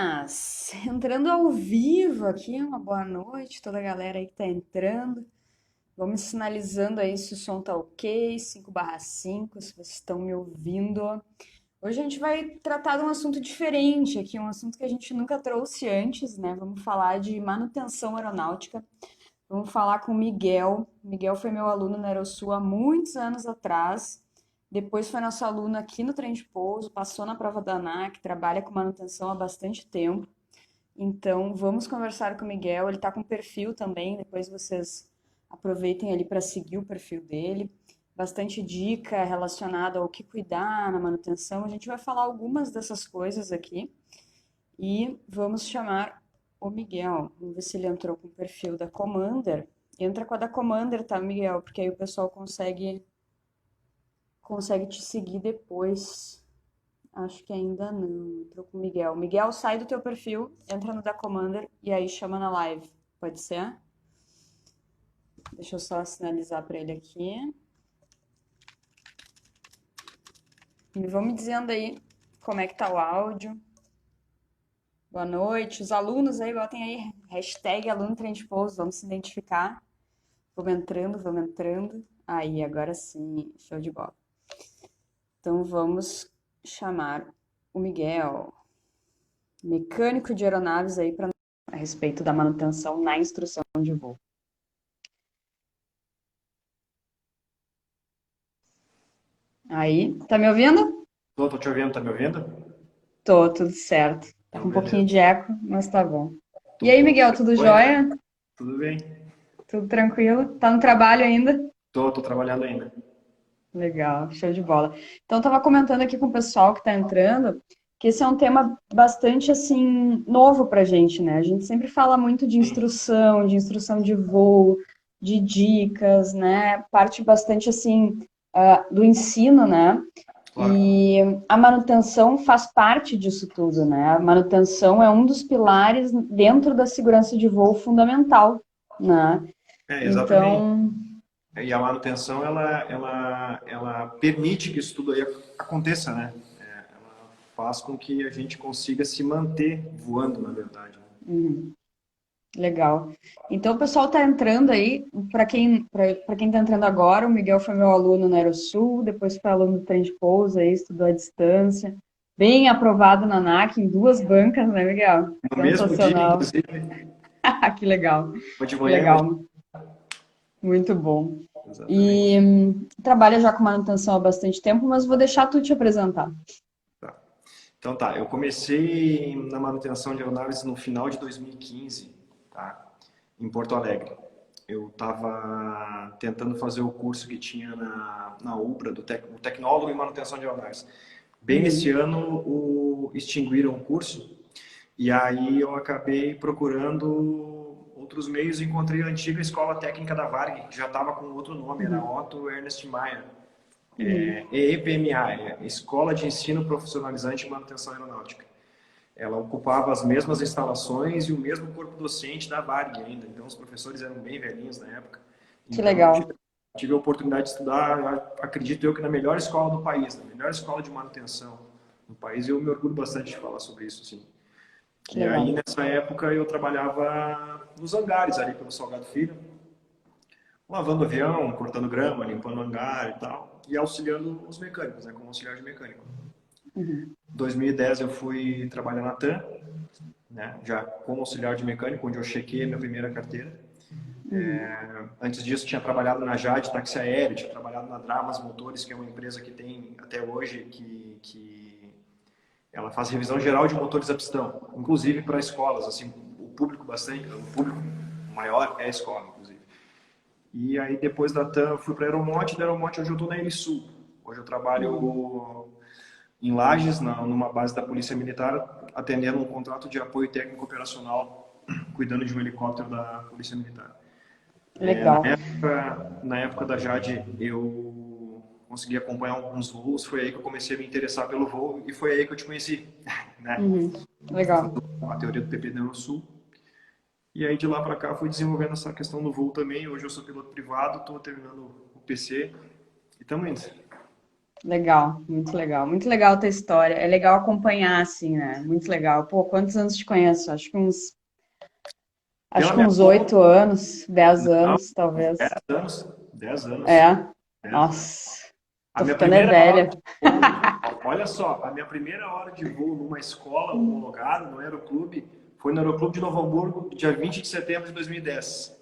Buenas! Entrando ao vivo aqui, uma boa noite, toda a galera aí que tá entrando. Vamos sinalizando aí se o som tá ok, 5/5, se vocês estão me ouvindo. Hoje a gente vai tratar de um assunto diferente aqui, um assunto que a gente nunca trouxe antes, né? Vamos falar de manutenção aeronáutica. Vamos falar com o Miguel. O Miguel foi meu aluno na Aerosul há muitos anos atrás. Depois foi nosso aluno aqui no trem de pouso, passou na prova da ANAC, trabalha com manutenção há bastante tempo. Então, vamos conversar com o Miguel. Ele está com perfil também, depois vocês aproveitem ali para seguir o perfil dele. Bastante dica relacionada ao que cuidar na manutenção. A gente vai falar algumas dessas coisas aqui e vamos chamar o Miguel. Vamos ver se ele entrou com o perfil da Commander. Entra com a da Commander, tá, Miguel? Porque aí o pessoal consegue te seguir depois. Acho que ainda não. Entrou com o Miguel. Miguel, sai do teu perfil, entra no da Commander e aí chama na live. Pode ser? Deixa eu só sinalizar para ele aqui. E vão me dizendo aí como é que tá o áudio. Boa noite. Os alunos aí, botem aí hashtag aluno trem de pouso, vamos se identificar. Vamos entrando, vamos entrando. Aí, agora sim, show de bola. Então vamos chamar o Miguel, mecânico de aeronaves aí para a respeito da manutenção na instrução de voo. Aí, tá me ouvindo? Tô te ouvindo, tá me ouvindo? Tô, tudo certo. Tá Então, com um pouquinho beleza. de eco, mas tá bom. E Tô um aí, pouco Miguel, de tudo vergonha, jóia? né? Tudo bem? Tudo tranquilo? Tá no trabalho ainda? Tô trabalhando ainda. Legal, show de bola. Então, eu tava comentando aqui com o pessoal que tá entrando que esse é um tema bastante, assim, novo pra gente, né? A gente sempre fala muito Sim, de instrução de voo, de dicas, né? Parte bastante, assim, do ensino, né? claro. E a manutenção faz parte disso tudo, né? A manutenção é um dos pilares dentro da segurança de voo fundamental, né? Exatamente. Então, E a manutenção, ela permite que isso tudo aí aconteça, né? Ela faz com que a gente consiga se manter voando, na verdade, né? legal. Então, o pessoal está entrando aí. Para quem está entrando agora, o Miguel foi meu aluno na Aerosul, depois foi aluno do trem de pouso, aí estudou à distância. Bem aprovado na ANAC, em duas bancas, né, Miguel? No mesmo dia, Sensacional. inclusive, Que legal, foi de que manhã, mas... legal. Muito bom. E Exatamente. trabalha já com manutenção há bastante tempo, mas vou deixar tu te apresentar. Tá. Então tá, eu comecei na manutenção de aeronaves no final de 2015, tá? Em Porto Alegre. Eu estava tentando fazer o curso que tinha na UBRA, o Tecnólogo em Manutenção de Aeronaves. Bem nesse Uhum, ano, extinguiram o curso e aí eu acabei procurando outros meios e encontrei a antiga Escola Técnica da Varg, que já estava com outro nome, era uhum, Otto Ernest Mayer. uhum. EPMA, Escola de Ensino Profissionalizante em Manutenção Aeronáutica. Ela ocupava as mesmas instalações e o mesmo corpo docente da Varg ainda, então os professores eram bem velhinhos na época. Que Então eu legal. tive a oportunidade de estudar, acredito eu que na melhor escola do país, na melhor escola de manutenção do país, e eu me orgulho bastante de falar sobre isso, sim. Que E aí legal. nessa época eu trabalhava nos hangares ali pelo Salgado Filho, lavando avião, cortando grama, limpando o hangar e tal, e auxiliando os mecânicos, né, como auxiliar de mecânico. Uhum, Em 2010 eu fui trabalhar na TAM, né, já como auxiliar de mecânico, onde eu chequei a minha primeira carteira. uhum. Antes disso, tinha trabalhado na Jade Táxi Aéreo, tinha trabalhado na Dramas Motores, que é uma empresa que tem até hoje, que ela faz revisão geral de motores a pistão, inclusive para escolas, assim, o público bastante, o público maior é a escola, inclusive. E aí, depois da TAM, eu fui para a Aeromonte, da Aeromonte hoje eu estou na Enisul. Hoje eu trabalho em Lages, numa base da Polícia Militar, atendendo um contrato de apoio técnico operacional, cuidando de um helicóptero da Polícia Militar. Legal. Na época da Jade, eu consegui acompanhar alguns voos, foi aí que eu comecei a me interessar pelo voo e foi aí que eu te conheci, né? Uhum, legal. A teoria do PP da Sul. E aí de lá para cá fui desenvolvendo essa questão do voo também. Hoje eu sou piloto privado, estou terminando o PC e estamos indo. Legal, muito legal. Muito legal a tua história. É legal acompanhar, assim, né? Muito legal. Pô, quantos anos te conheço? Acho Pela que minha uns conta, 8 anos, 10 não, anos, talvez. 10 anos. 10 anos. É. 10 anos. Nossa, A tô minha ficando é primeira hora velha. de voo, olha só, a minha primeira hora de voo numa escola homologada, no Aeroclube, foi no Aeroclube de Novo Hamburgo, dia 20 de setembro de 2010.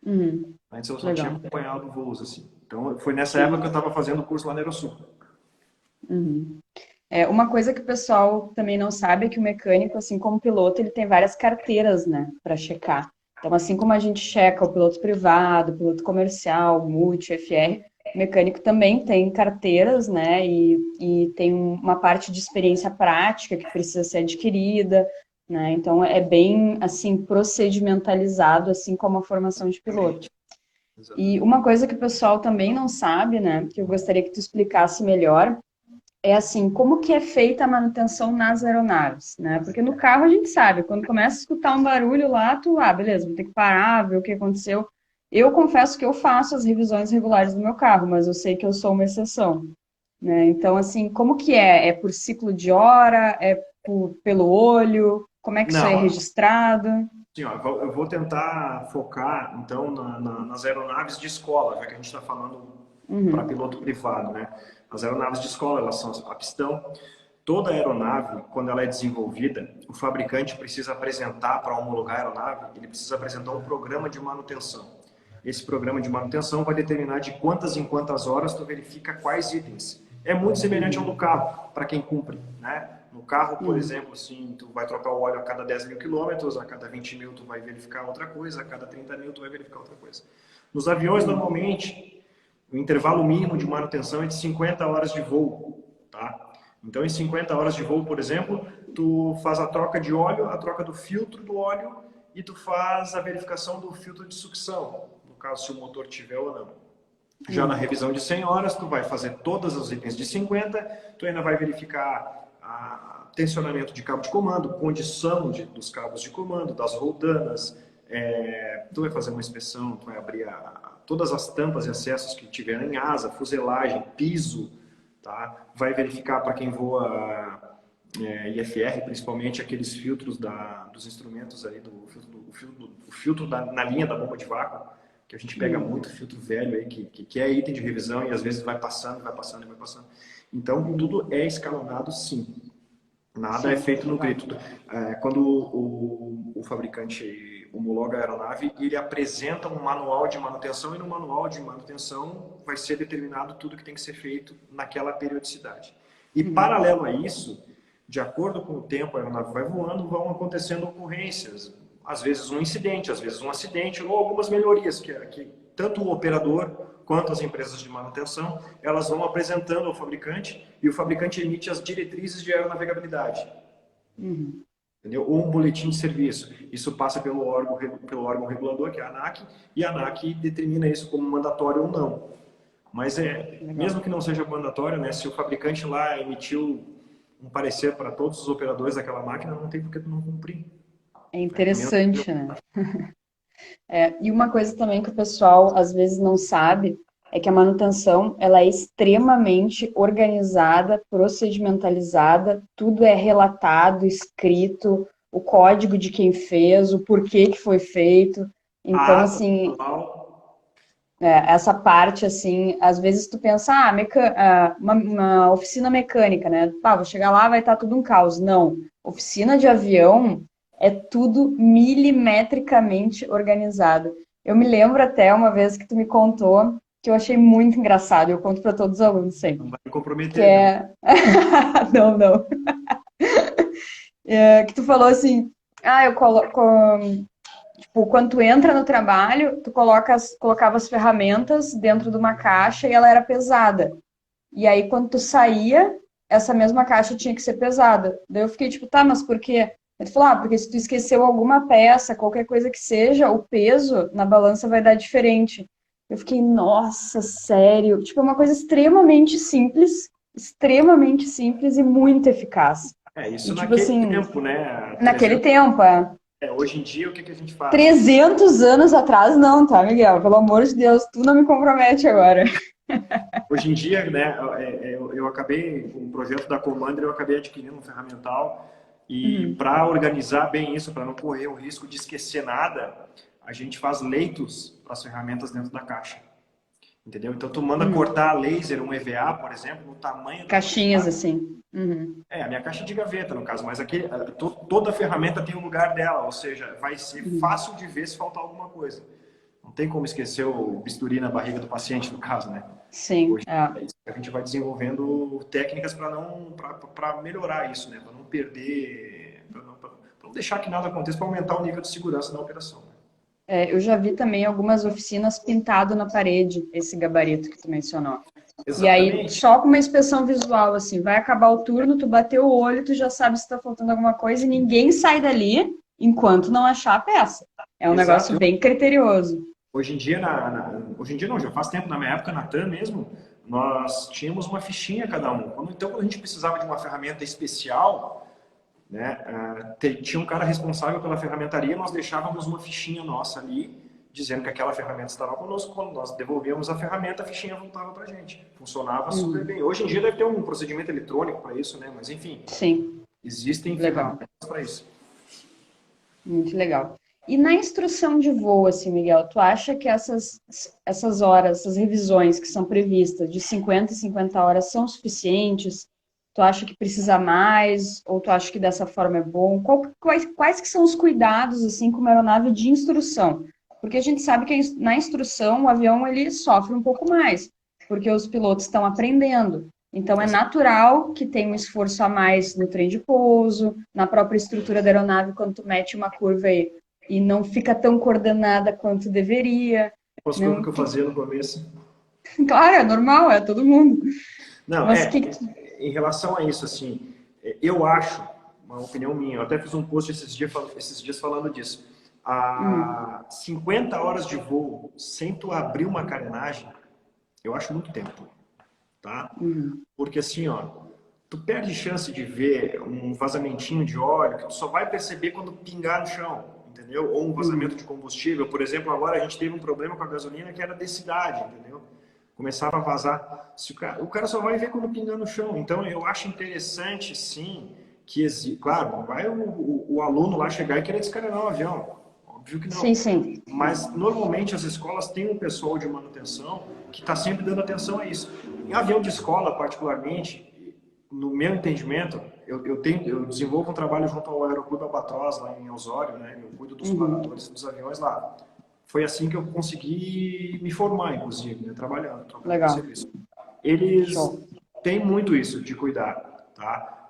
Uhum, Antes eu só tinha legal. acompanhado voos, assim. Então, foi nessa época que eu Sim. estava fazendo o curso lá na Aerosul. Uhum. É, uma coisa que o pessoal também não sabe é que o mecânico, assim como o piloto, ele tem várias carteiras, né, para checar. Então, assim como a gente checa o piloto privado, o piloto comercial, multi, FR, o mecânico também tem carteiras, né, e tem uma parte de experiência prática que precisa ser adquirida, né, então é bem, assim, procedimentalizado, assim como a formação de piloto. Exatamente. E Exatamente. uma coisa que o pessoal também não sabe, né, que eu gostaria que tu explicasse melhor, é assim, como que é feita a manutenção nas aeronaves, né? Porque no carro a gente sabe, quando começa a escutar um barulho lá, beleza, vou ter que parar, ver o que aconteceu. Eu confesso que eu faço as revisões regulares do meu carro, mas eu sei que eu sou uma exceção, né? Então, assim, como que é? É por ciclo de hora? É pelo olho? Como é que isso aí é Não, registrado? assim, ó, eu vou tentar focar, então, nas aeronaves de escola, já que a gente está falando para Uhum, piloto privado, né? As aeronaves de escola, elas são a pistão. Toda aeronave, quando ela é desenvolvida, o fabricante precisa apresentar, para homologar a aeronave, ele precisa apresentar um programa de manutenção. Esse programa de manutenção vai determinar de quantas em quantas horas tu verifica quais itens. É muito semelhante ao do uhum, carro, para quem cumpre, né? No carro, por uhum, exemplo, assim, tu vai trocar o óleo a cada 10 mil quilômetros, a cada 20 mil tu vai verificar outra coisa, a cada 30 mil tu vai verificar outra coisa. Nos aviões, uhum, normalmente, o intervalo mínimo de manutenção é de 50 horas de voo, tá? Então, em 50 horas de voo, por exemplo, tu faz a troca de óleo, a troca do filtro do óleo e tu faz a verificação do filtro de sucção, no caso se o motor tiver ou não. Já na uhum, revisão de 100 horas, tu vai fazer todos os itens de 50, tu ainda vai verificar tensionamento de cabo de comando, condição dos cabos de comando, das roldanas, tu vai fazer uma inspeção, tu vai abrir todas as tampas e acessos que tiver em asa, fuselagem, piso, tá? Vai verificar para quem voa IFR, principalmente aqueles filtros dos instrumentos aí, o filtro na linha da bomba de vácuo, que a gente pega uhum, muito filtro velho aí, que é item de revisão e às vezes vai passando, vai passando e vai passando. Então, tudo uhum. é escalonado sim. Nada é Sim, feito no legal. grito. Quando o fabricante homologa a aeronave, ele apresenta um manual de manutenção e no manual de manutenção vai ser determinado tudo que tem que ser feito naquela periodicidade. E Uhum. paralelo a isso, de acordo com o tempo, a aeronave vai voando, vão acontecendo ocorrências. Às vezes um incidente, às vezes um acidente, ou algumas melhorias que tanto o operador quanto as empresas de manutenção, elas vão apresentando ao fabricante e o fabricante emite as diretrizes de aeronavegabilidade, Uhum. entendeu? Ou um boletim de serviço. Isso passa pelo órgão regulador, que é a ANAC, e a ANAC determina isso como mandatório ou não. Mas Legal. mesmo que não seja mandatório, né, se o fabricante lá emitiu um parecer para todos os operadores daquela máquina, não tem por que tu não cumprir. É Né? Menos... interessante, né? É, e uma coisa também que o pessoal às vezes não sabe é que a manutenção ela é extremamente organizada, procedimentalizada, tudo é relatado, escrito, o código de quem fez, o porquê que foi feito. A Então, ata do assim, manual, essa parte, assim, às vezes tu pensa, uma oficina mecânica, né? Vou chegar lá, vai estar tudo um caos. Não. Oficina de avião é tudo milimetricamente organizado. Eu me lembro até uma vez que tu me contou que eu achei muito engraçado, eu conto para todos os alunos não sempre, vai me que comprometer, né? é... Não, não. Que tu falou assim, eu coloco... Tipo, quando tu entra no trabalho, tu colocava as ferramentas dentro de uma caixa e ela era pesada. E aí, quando tu saía, essa mesma caixa tinha que ser pesada. Daí eu fiquei tipo, tá, mas por quê? Ele falou, porque se tu esqueceu alguma peça, qualquer coisa que seja, o peso na balança vai dar diferente. Eu fiquei, nossa, sério? Tipo, é uma coisa extremamente simples e muito eficaz. E Isso tipo naquele assim, tempo, né? naquele tempo, Hoje em dia, o que a gente faz? 300 anos atrás, não, tá, Miguel? Pelo amor de Deus, tu não me compromete agora. Hoje em dia, né, eu acabei, com o projeto da Commander, eu acabei adquirindo um ferramental e Uhum. para organizar bem isso, para não correr o risco de esquecer nada, a gente faz leitos para as ferramentas dentro da caixa, entendeu? Então, tu manda Uhum. cortar a laser, um EVA, por exemplo, no tamanho da tua Caixinhas chave. assim. Uhum. É, a minha caixa de gaveta, no caso, mas aqui, toda ferramenta tem um lugar dela, ou seja, vai ser Uhum. fácil de ver se faltar alguma coisa. Não tem como esquecer o bisturi na barriga do paciente, no caso, né? Sim, Hoje é. a gente vai desenvolvendo técnicas para melhorar isso, né? Para não perder, para não deixar que nada aconteça, para aumentar o nível de segurança da operação. Né? É, eu já vi também algumas oficinas pintado na parede, esse gabarito que tu mencionou. E aí, Exatamente. só com uma inspeção visual, assim, vai acabar o turno, tu bateu o olho, tu já sabe se tá faltando alguma coisa e ninguém sai dali enquanto não achar a peça. É um negócio Exato. bem criterioso. Hoje em dia, hoje em dia não, já faz tempo, na minha época, na TAM mesmo, nós tínhamos uma fichinha cada um. Então, quando a gente precisava de uma ferramenta especial, né, tinha um cara responsável pela ferramentaria, nós deixávamos uma fichinha nossa ali, dizendo que aquela ferramenta estava conosco. Quando nós devolvíamos a ferramenta, a fichinha voltava para a gente. Funcionava super Uhum. bem. Hoje em dia deve ter um procedimento eletrônico para isso, né? Mas enfim, Sim, existem legal. ferramentas para isso. Muito legal. E na instrução de voo, assim, Miguel, tu acha que essas horas, essas revisões que são previstas de 50 e 50 horas são suficientes? Tu acha que precisa mais? Ou tu acha que dessa forma é bom? Quais que são os cuidados, assim, com uma aeronave de instrução? Porque a gente sabe que na instrução o avião ele sofre um pouco mais, porque os pilotos estão aprendendo. Então, é natural que tenha um esforço a mais no trem de pouso, na própria estrutura da aeronave, quando tu mete uma curva aí, e não fica tão coordenada quanto deveria. As Né? coisas que eu fazia no começo. Claro, é normal, é todo mundo. Não, Mas que. em relação a isso, assim, eu acho, uma opinião minha, eu até fiz um post esses dias falando disso. Hum, A 50 horas de voo sem tu abrir uma carenagem, eu acho muito tempo, tá? hum, Porque assim, ó, tu perde chance de ver um vazamentinho de óleo que tu só vai perceber quando pingar no chão, entendeu? Ou um vazamento de hum. combustível. Por exemplo, agora a gente teve um problema com a gasolina que era densidade, entendeu? Começava a vazar. Se o cara só vai ver quando pingar no chão. Então, eu acho interessante, sim, que existe. Claro, não vai o aluno lá chegar e querer descarregar o avião. Óbvio que Sim, não. sim. Mas, normalmente, as escolas têm um pessoal de manutenção que está sempre dando atenção a isso. Em avião de escola, particularmente, no meu entendimento, eu desenvolvo um trabalho junto ao Aeroclube Albatroz, lá em Osório, né? Eu cuido dos Uhum. planadores dos aviões lá. Foi assim que eu consegui me formar, inclusive, né? Trabalhando no Legal. serviço. Eles Show. têm muito isso de cuidar, tá?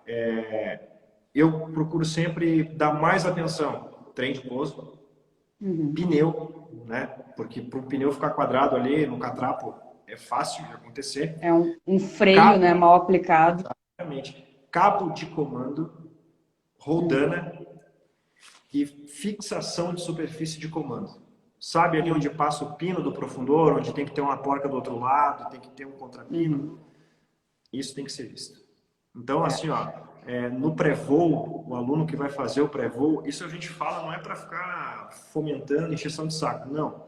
Eu procuro sempre dar mais atenção. Trem de pouso, Uhum. pneu, né? Porque para o pneu ficar quadrado ali no catrapo é fácil de acontecer. É um freio, Cabo, né, mal aplicado. cabo de comando, Uhum. rodana e fixação de superfície de comando. Sabe ali onde passa o pino do profundor, onde tem que ter uma porca do outro lado, tem que ter um contrapino? Uhum. Isso tem que ser visto. Então, É. assim, ó, no pré-voo, o aluno que vai fazer o pré-voo, isso a gente fala não é para ficar fomentando encheção de saco, não.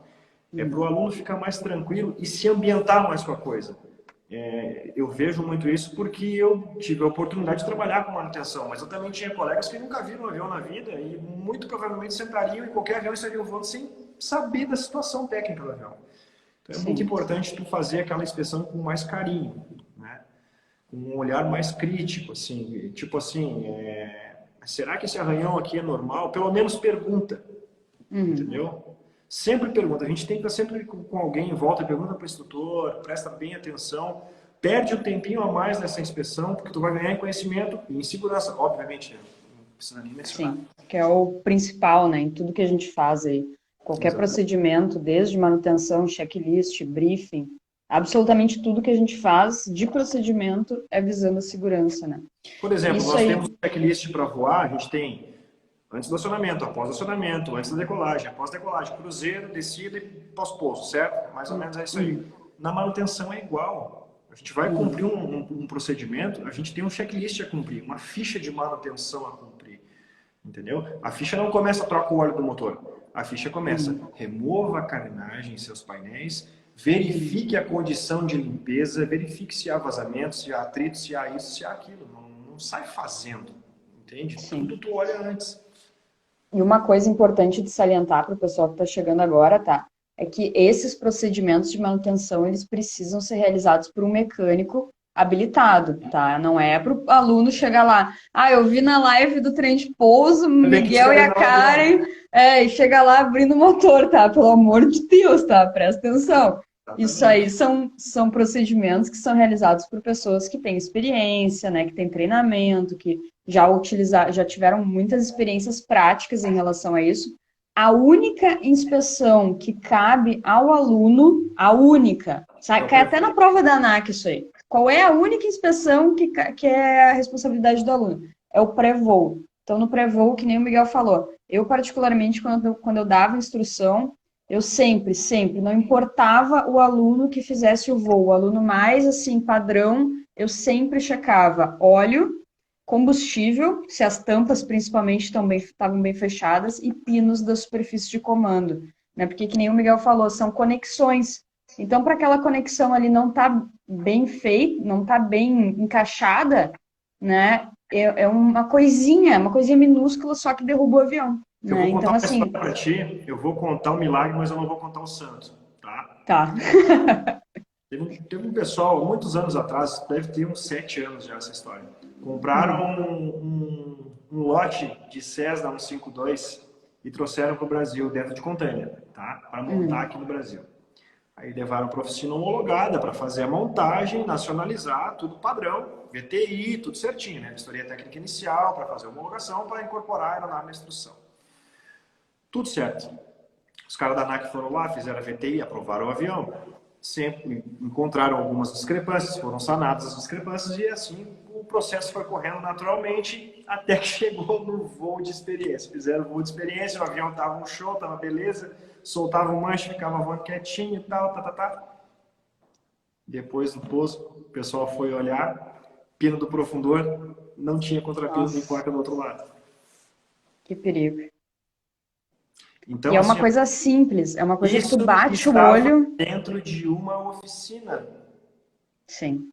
É para o Uhum. aluno ficar mais tranquilo e se ambientar mais com a coisa. Eu vejo muito isso porque eu tive a oportunidade de trabalhar com manutenção, mas eu também tinha colegas que nunca viram um avião na vida e muito provavelmente sentariam em qualquer avião e estariam voando sem saber da situação técnica do avião. Então é muito Sim. importante tu fazer aquela inspeção com mais carinho, né? Com um olhar mais crítico, assim, tipo assim, será que esse arranhão aqui é normal? Pelo menos pergunta, Uhum. entendeu? Sempre pergunta. A gente tem que estar sempre com alguém em volta, pergunta para o instrutor, presta bem atenção, perde um tempinho a mais nessa inspeção, porque tu vai ganhar em conhecimento e em segurança, obviamente, né? Não precisa nem mencionar. Sim, que é o principal, né, em tudo que a gente faz aí. Qualquer Exatamente. procedimento, desde manutenção, checklist, briefing, absolutamente tudo que a gente faz de procedimento é visando a segurança, né? Por exemplo, Isso nós temos aí. um checklist para voar, a gente tem antes do acionamento, após o acionamento, antes da decolagem, após a decolagem, cruzeiro, descida e pós-pouso, certo? Mais ou menos é isso aí. Uhum, Na manutenção é igual. A gente vai uhum, cumprir um procedimento, a gente tem um checklist a cumprir, uma ficha de manutenção a cumprir. Entendeu? A ficha não começa troca o óleo do motor. A ficha começa uhum, remova a carenagem em seus painéis, Verifique a condição de limpeza, verifique se há vazamento, se há atrito, se há isso, se há aquilo. Não sai fazendo, entende? Sim. Tudo tu olha antes. E uma coisa importante de salientar para o pessoal que está chegando agora, tá? É que esses procedimentos de manutenção, eles precisam ser realizados por um mecânico habilitado, tá? Não é para o aluno chegar lá, eu vi na live do trem de pouso, Tem que Miguel e a descarregar o avião. Karen, e chega lá abrindo o motor, tá? Pelo amor de Deus, tá? Presta atenção. Isso aí Exatamente. são procedimentos que são realizados por pessoas que têm experiência, né? Que têm treinamento, que já tiveram muitas experiências práticas em relação a isso. A única inspeção que cabe ao aluno, a única, É sai, o cai até na prefeito. prova da ANAC isso aí. Qual é a única inspeção que é a responsabilidade do aluno? É o pré-voo. Então, no pré-voo, que nem o Miguel falou, eu particularmente, quando eu dava instrução, eu sempre, não importava o aluno que fizesse o voo, o aluno mais, assim, padrão, eu sempre checava óleo, combustível, se as tampas principalmente estavam bem fechadas, e pinos da superfície de comando, né? Porque, que nem o Miguel falou, são conexões. Então, para aquela conexão ali não tá bem feita, não tá bem encaixada, né? É uma coisinha minúscula, só que derruba o avião, Eu né? vou contar Então, uma história assim, para ti, eu vou contar o milagre, mas eu não vou contar o santo, tá? tá. Teve um pessoal, muitos anos atrás, deve ter uns 7 anos já essa história. Compraram um lote de Cessna 152 e trouxeram para o Brasil dentro de container, tá? Para montar aqui no Brasil. Aí levaram para a oficina homologada para fazer a montagem, nacionalizar, tudo padrão, VTI, tudo certinho, né? Vistoria técnica inicial para fazer a homologação, para incorporar a aeronave na instrução. Tudo certo. Os caras da ANAC foram lá, fizeram a VTI, aprovaram o avião. Sempre encontraram algumas discrepâncias, foram sanadas as discrepâncias e assim o processo foi correndo naturalmente até que chegou no voo de experiência. Fizeram o voo de experiência, o avião estava um show, estava beleza, soltava o manche, ficava voando quietinho e tal, tá. Depois do pouso, o pessoal foi olhar, pino do profundor, não tinha contrapino nem Nossa, placa do outro lado. que perigo. E Então, é uma assim, coisa simples, é uma coisa que tu isso bate o estava olho. dentro de uma oficina. Sim,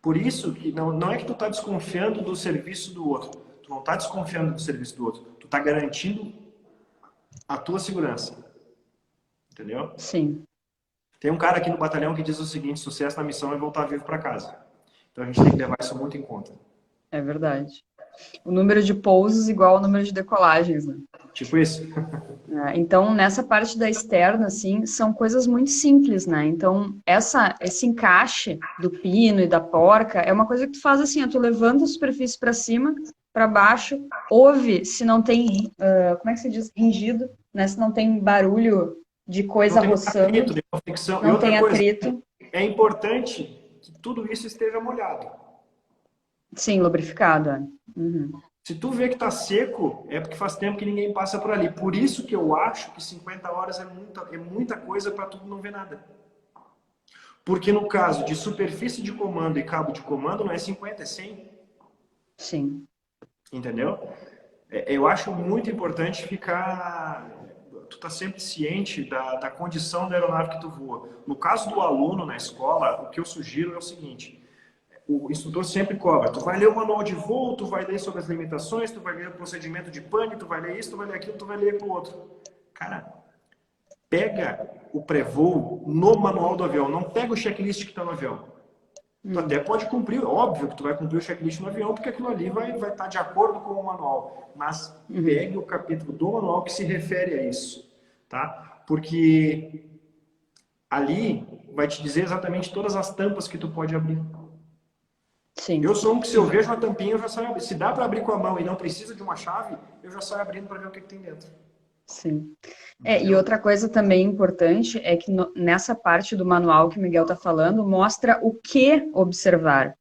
Por isso que não é que tu está desconfiando do serviço do outro. Tu não está desconfiando do serviço do outro. Tu está garantindo a tua segurança. Entendeu? sim, Tem um cara aqui no batalhão que diz o seguinte: sucesso na missão é voltar vivo para casa. Então a gente tem que levar isso muito em conta. é verdade. O número de pousos igual ao número de decolagens, né? Tipo isso. Então, nessa parte da externa, assim, são coisas muito simples, né? Então, esse encaixe do pino e da porca é uma coisa que tu faz assim, ó, tu levanta a superfície para cima, para baixo, ouve se não tem, como é que se diz? Ringido, né? Se não tem barulho de Não coisa tem roçando, atrito, nenhuma fricção. E não outra tem coisa, atrito. é importante que tudo isso esteja molhado. Sim, lubrificado, é. Uhum. Se tu vê que está seco, é porque faz tempo que ninguém passa por ali. Por isso que eu acho que 50 horas é muita coisa para tu não ver nada. Porque no caso de superfície de comando e cabo de comando, não é 50, é 100. Sim, Entendeu? Eu acho muito importante ficar... Tu tá sempre ciente da condição da aeronave que tu voa. No caso do aluno na escola, o que eu sugiro é o seguinte: o instrutor sempre cobra. Tu vai ler o manual de voo, tu vai ler sobre as limitações, tu vai ler o procedimento de pane, tu vai ler isso, tu vai ler aquilo, tu vai ler aquilo outro. Cara, pega o pré-voo no manual do avião, não pega o checklist que está no avião. Tu até pode cumprir, óbvio que tu vai cumprir o checklist no avião, porque aquilo ali vai estar de acordo com o manual. Mas pegue o capítulo do manual que se refere a isso, tá? Porque ali vai te dizer exatamente todas as tampas que tu pode abrir. Eu sim. sou um que se eu vejo uma tampinha, eu já saio abrindo. Se dá para abrir com a mão e não precisa de uma chave, eu já saio abrindo para ver o que tem dentro. Sim. E Entendeu? outra coisa também importante é que nessa parte do manual que o Miguel está falando, mostra o que observar,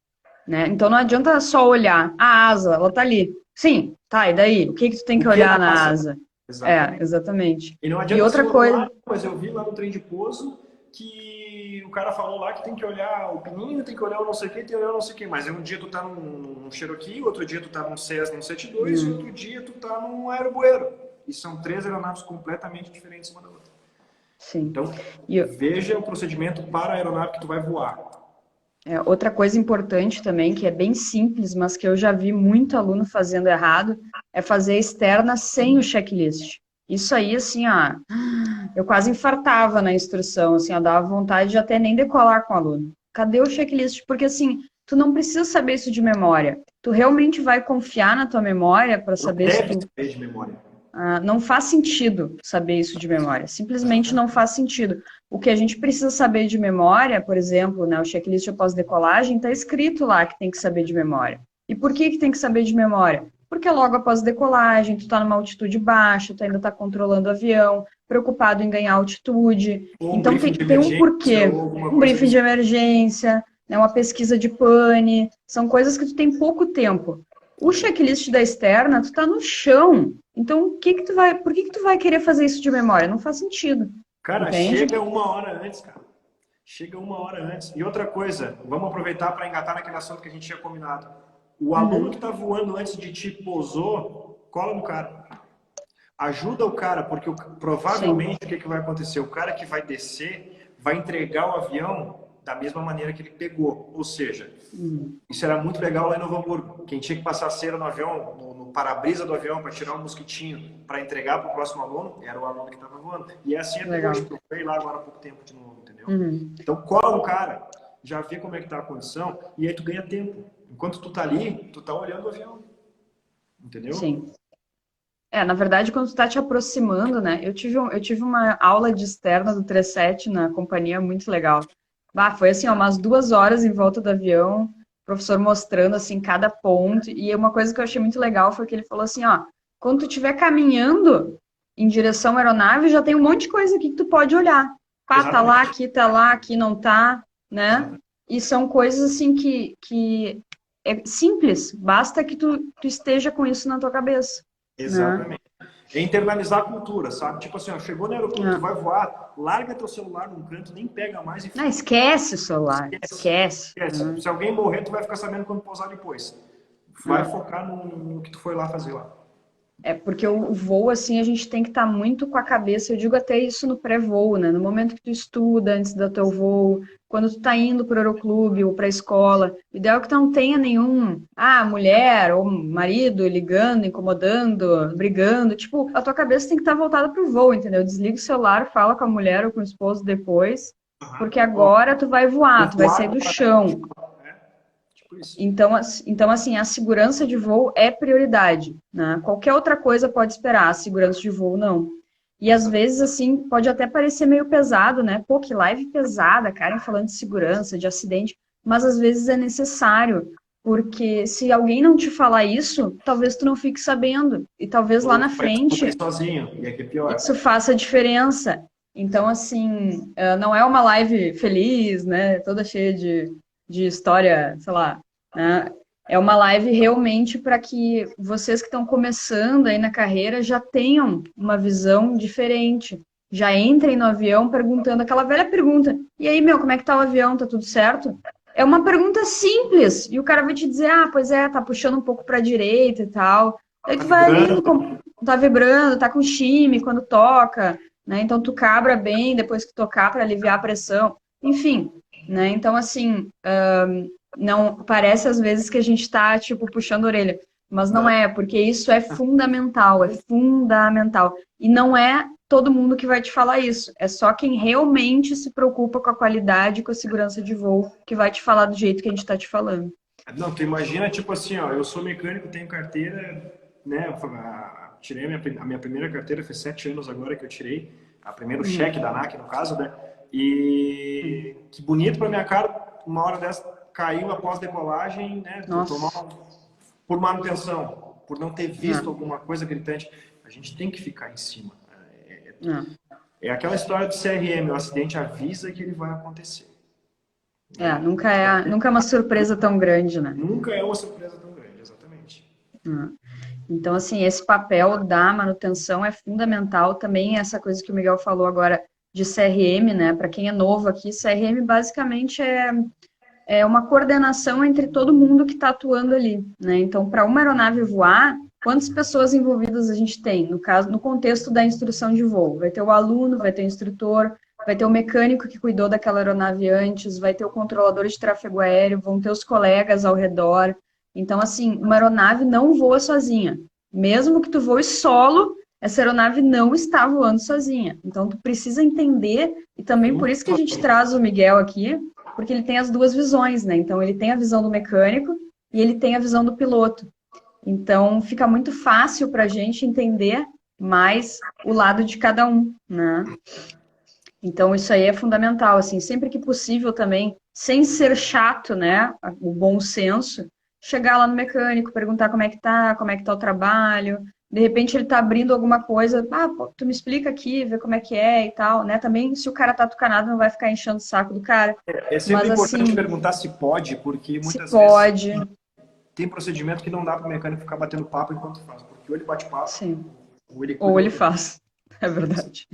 né? Então não adianta só olhar a asa, ela tá ali. Sim, tá, e daí? O que que tu tem O que que olhar na na asa? asa? Exatamente. Exatamente. E não E adianta ser outra coisa, lá, mas eu vi lá no trem de pouso que o cara falou lá que tem que olhar o pininho, tem que olhar o não sei o que, tem que olhar o não sei o que. Mas um dia tu tá num Cherokee, outro dia tu tá num Cessna 172 e outro dia tu tá num Aerobuero. E são três aeronaves completamente diferentes uma da outra. sim. Então, E veja o procedimento para a aeronave que tu vai voar. outra coisa importante também, que é bem simples, mas que eu já vi muito aluno fazendo errado, é fazer a externa sem o checklist. Isso aí, assim, ó, eu quase infartava na instrução, assim, ó, dava vontade de até nem decolar com o aluno. Cadê o checklist? Porque, assim, tu não precisa saber isso de memória. Tu realmente vai confiar na tua memória para Não saber se deve tu saber de memória. não faz sentido saber isso de memória, simplesmente não faz sentido. O que a gente precisa saber de memória, por exemplo, né, o checklist após decolagem, está escrito lá que tem que saber de memória. E por que tem que saber de memória? Porque logo após decolagem, tu está numa altitude baixa, tu ainda está controlando o avião, preocupado em ganhar altitude. Ou um Então briefing tem, de tem um emergência porquê. ou alguma Um coisa briefing desse de emergência, né, uma pesquisa de pane, são coisas que tu tem pouco tempo. O checklist da externa, tu tá no chão. Então, por que que tu vai querer fazer isso de memória? Não faz sentido, Cara, entende? chega uma hora antes, cara. Chega uma hora antes. E outra coisa, vamos aproveitar para engatar naquele assunto que a gente tinha combinado. O aluno que Uhum, está voando antes de ti pousou, cola no cara. Ajuda o cara, porque sim. provavelmente o que, que vai acontecer? O cara que vai descer vai entregar o avião da mesma maneira que ele pegou. Ou seja, Uhum. isso era muito legal lá em Novo Hamburgo. Quem tinha que passar cera no avião, no para-brisa do avião, para tirar um mosquitinho, para entregar para o próximo aluno, era o aluno que estava voando. E é assim até hoje, Legal. que eu fui lá agora há pouco tempo de novo, entendeu? Uhum, Então cola no cara, já vê como é que tá a condição, e aí tu ganha tempo. Enquanto tu tá ali, tu tá olhando o avião, entendeu? sim. Na verdade, quando tu tá te aproximando, né? Eu tive uma aula de externa do 37 na companhia muito legal. Bah, foi assim, ó, umas 2 horas em volta do avião, o professor mostrando assim cada ponto. E uma coisa que eu achei muito legal foi que ele falou assim, ó, quando tu estiver caminhando em direção à aeronave, já tem um monte de coisa aqui que tu pode olhar. Pá, Exatamente. tá lá, aqui não tá, né? Exatamente. E são coisas assim que é simples, basta que tu esteja com isso na tua cabeça, né? Exatamente. É internalizar a cultura, sabe? Tipo assim, ó, chegou no aeroporto, tu vai voar, larga teu celular num canto, nem pega mais e Esquece o celular, esquece. esquece. Esquece. Se alguém morrer, tu vai ficar sabendo quando pousar depois. Vai focar no que tu foi lá fazer lá. É porque o voo, assim, a gente tem que estar muito com a cabeça, eu digo até isso no pré-voo, né? No momento que tu estuda, antes do teu voo, quando tu tá indo pro aeroclube ou pra escola, o ideal é que tu não tenha nenhum, mulher ou marido ligando, incomodando, brigando, tipo, a tua cabeça tem que estar voltada pro voo, entendeu? Desliga o celular, fala com a mulher ou com o esposo depois, porque Ó, agora tu vai voar, o tu vai sair quarto do para chão. é, tipo isso. Então, assim, a segurança de voo é prioridade, né? Qualquer outra coisa pode esperar, a segurança de voo não. E às Exato. vezes, assim, pode até parecer meio pesado, né? Pô, que live pesada, cara, falando de segurança, de acidente, mas às vezes é necessário, porque se alguém não te falar isso, talvez tu não fique sabendo, e talvez lá Ou na tu vai descobrir frente sozinho, e aqui é pior. isso faça diferença. Então, assim, não é uma live feliz, né? Toda cheia de história, sei lá, né? É uma live realmente para que vocês que estão começando aí na carreira já tenham uma visão diferente. Já entrem no avião perguntando aquela velha pergunta: e aí, meu, como é que tá o avião? Tá tudo certo? É uma pergunta simples, e o cara vai te dizer: pois é, tá puxando um pouco para a direita e tal. Aí Tá tu vai ali, vibrando. tá vibrando, tá com chime quando toca, né? Então tu cabra bem depois que tocar para aliviar a pressão. Enfim, né? Então assim, não parece às vezes que a gente tá tipo puxando a orelha, mas não Não. é, porque isso é fundamental. E não é todo mundo que vai te falar isso. É só quem realmente se preocupa com a qualidade e com a segurança de voo que vai te falar do jeito que a gente está te falando. Não, tu imagina, tipo assim, ó, eu sou mecânico, tenho carteira, né? Tirei a minha primeira carteira, faz 7 anos agora que eu tirei, a primeiro cheque Uhum, da ANAC, no caso, né? E uhum. que bonito pra minha cara, uma hora dessa caiu após decolagem, né? Tomar Nossa, por manutenção, por não ter visto é, alguma coisa gritante. A gente tem que ficar em cima. é. É aquela história do CRM, o acidente avisa que ele vai acontecer, né? Nunca é uma surpresa tão grande, né? Nunca é uma surpresa tão grande, exatamente. É. Então, assim, esse papel da manutenção é fundamental também, essa coisa que o Miguel falou agora de CRM, né? Para quem é novo aqui, CRM basicamente é uma coordenação entre todo mundo que está atuando ali, né? Então, para uma aeronave voar, quantas pessoas envolvidas a gente tem? No caso, no contexto da instrução de voo. Vai ter o aluno, vai ter o instrutor, vai ter o mecânico que cuidou daquela aeronave antes, vai ter o controlador de tráfego aéreo, vão ter os colegas ao redor. Então, assim, uma aeronave não voa sozinha. Mesmo que tu voe solo, essa aeronave não está voando sozinha. Então, tu precisa entender, e também por isso que a gente traz o Miguel aqui, porque ele tem as duas visões, né? Então, ele tem a visão do mecânico e ele tem a visão do piloto. Então, fica muito fácil para a gente entender mais o lado de cada um, né? Então, isso aí é fundamental, assim, sempre que possível também, sem ser chato, né? O bom senso, chegar lá no mecânico, perguntar como é que tá o trabalho. De repente ele tá abrindo alguma coisa, pô, tu me explica aqui, vê como é que é e tal, né? Também, se o cara tá tucanado, não vai ficar enchendo o saco do cara. É sempre Mas, importante assim, perguntar se pode, porque se muitas vezes pode, tem procedimento que não dá para o mecânico ficar batendo papo enquanto faz, porque ou ele bate papo, sim. ou ele Ou cuida. ele faz, é verdade.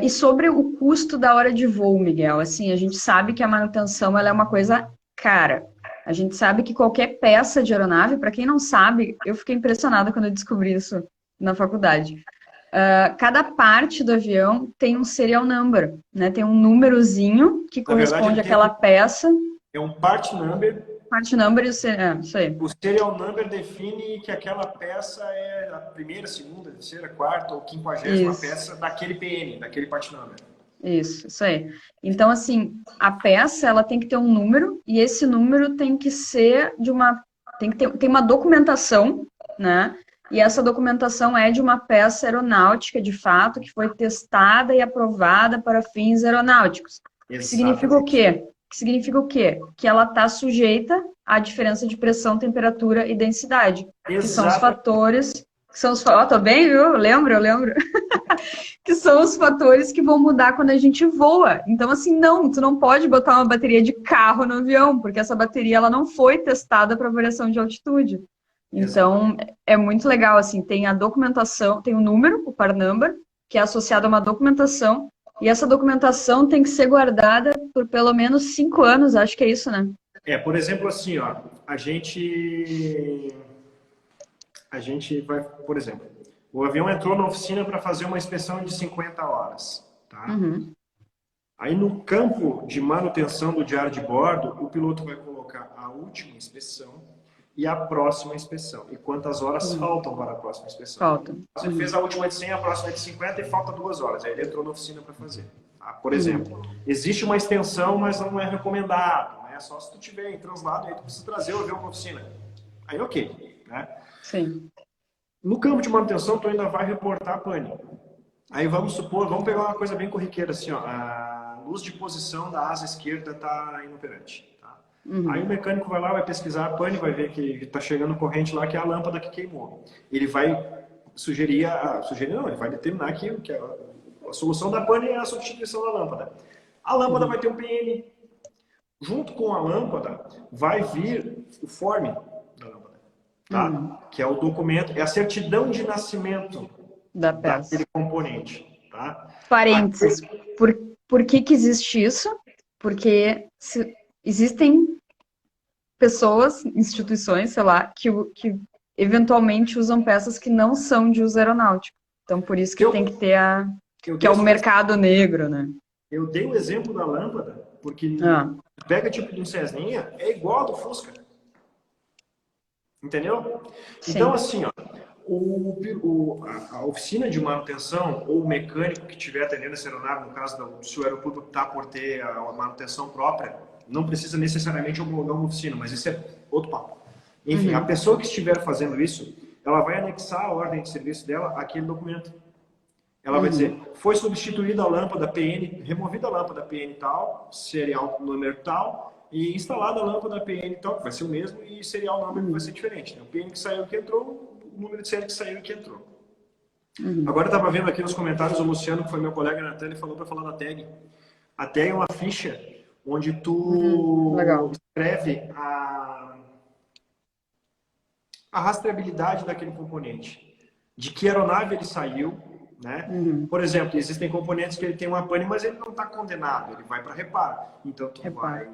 E sobre o custo da hora de voo, Miguel, assim, a gente sabe que a manutenção ela é uma coisa cara. A gente sabe que qualquer peça de aeronave, para quem não sabe, eu fiquei impressionada quando eu descobri isso na faculdade. Cada parte do avião tem um serial number, né? Tem um númerozinho que Na verdade, corresponde àquela peça, é um part number. parte number e isso aí. O serial number define que aquela peça é a primeira, segunda, terceira, quarta ou quinquagésima Isso. peça daquele PN, daquele part number. Isso aí. Então, assim, a peça, ela tem que ter um número, e esse número tem que ser de uma... tem uma documentação, né? E essa documentação é de uma peça aeronáutica, de fato, que foi testada e aprovada para fins aeronáuticos. Que significa o Exatamente. quê? Que significa o quê? Que ela está sujeita à diferença de pressão, temperatura e densidade, que são os Exatamente. fatores... Tô bem, viu? Eu lembro que são os fatores que vão mudar quando a gente voa. Então, assim, não, tu não pode botar uma bateria de carro no avião, porque essa bateria ela não foi testada para variação de altitude. Então, Exatamente. é muito legal, assim, tem a documentação, tem o número, o par number, que é associado a uma documentação, e essa documentação tem que ser guardada por pelo menos 5 anos, acho que é isso, né? Por exemplo, assim, ó, a gente vai, por exemplo, o avião entrou na oficina para fazer uma inspeção de 50 horas, tá? Uhum. Aí no campo de manutenção do diário de bordo, o piloto vai colocar a última inspeção e a próxima inspeção. E quantas horas Uhum. faltam para a próxima inspeção. Falta. Ele fez a última de 100, a próxima é de 50 e falta 2 horas. Aí ele entrou na oficina para fazer. Tá? Por exemplo, Uhum. existe uma extensão, mas não é recomendado. Né? Só se tu tiver em translado, aí tu precisa trazer o avião para a oficina. Aí ok. Né? Sim. No campo de manutenção, tu ainda vai reportar a pane. Aí vamos supor, vamos pegar uma coisa bem corriqueira, assim, ó, a luz de posição da asa esquerda está inoperante. Tá? Aí o Uhum. mecânico vai lá, vai pesquisar a pane, vai ver que está chegando corrente lá, que é a lâmpada que queimou. Ele vai sugerir não, ele vai determinar que a solução da pane é a substituição da lâmpada. A lâmpada vai Uhum. ter um PN. Junto com a lâmpada vai vir o forme da lâmpada, Uhum. tá? Que é o documento, é a certidão de nascimento Da daquele peça. componente, tá? Parênteses, por, por que que existe isso? Porque existem pessoas, instituições, sei lá, que eventualmente usam peças que não são de uso aeronáutico. Então, por isso que Eu, tem que ter eu que dei é o só um, mercado negro, né? eu dei o exemplo da lâmpada, porque Ah, pega tipo de um Cessninha, é igual ao do Fusca, entendeu? Então, sim. assim, ó, a oficina de manutenção ou o mecânico que estiver atendendo essa aeronave, no caso, se o aeroporto está por ter a manutenção própria, não precisa necessariamente homologar uma oficina, mas isso é outro papo. Enfim, a Uhum. pessoa que estiver fazendo isso, ela vai anexar a ordem de serviço dela àquele documento. Ela vai dizer, Uhum. foi substituída a lâmpada PN, removida a lâmpada PN tal, serial número tal, e instalada a lâmpada PN tal, que vai ser o mesmo, e serial número que vai ser Uhum. diferente. Né? O PN que saiu que entrou, o número de série que saiu que entrou. Uhum. Agora eu estava vendo aqui nos comentários o Luciano, que foi meu colega na tela, e falou para falar da tag. A tag é uma ficha onde tu Legal. escreve a rastreabilidade daquele componente. De que aeronave ele saiu, né? Uhum. Por exemplo, existem componentes que ele tem uma pane, mas ele não está condenado, ele vai para reparo. Então, Reparo.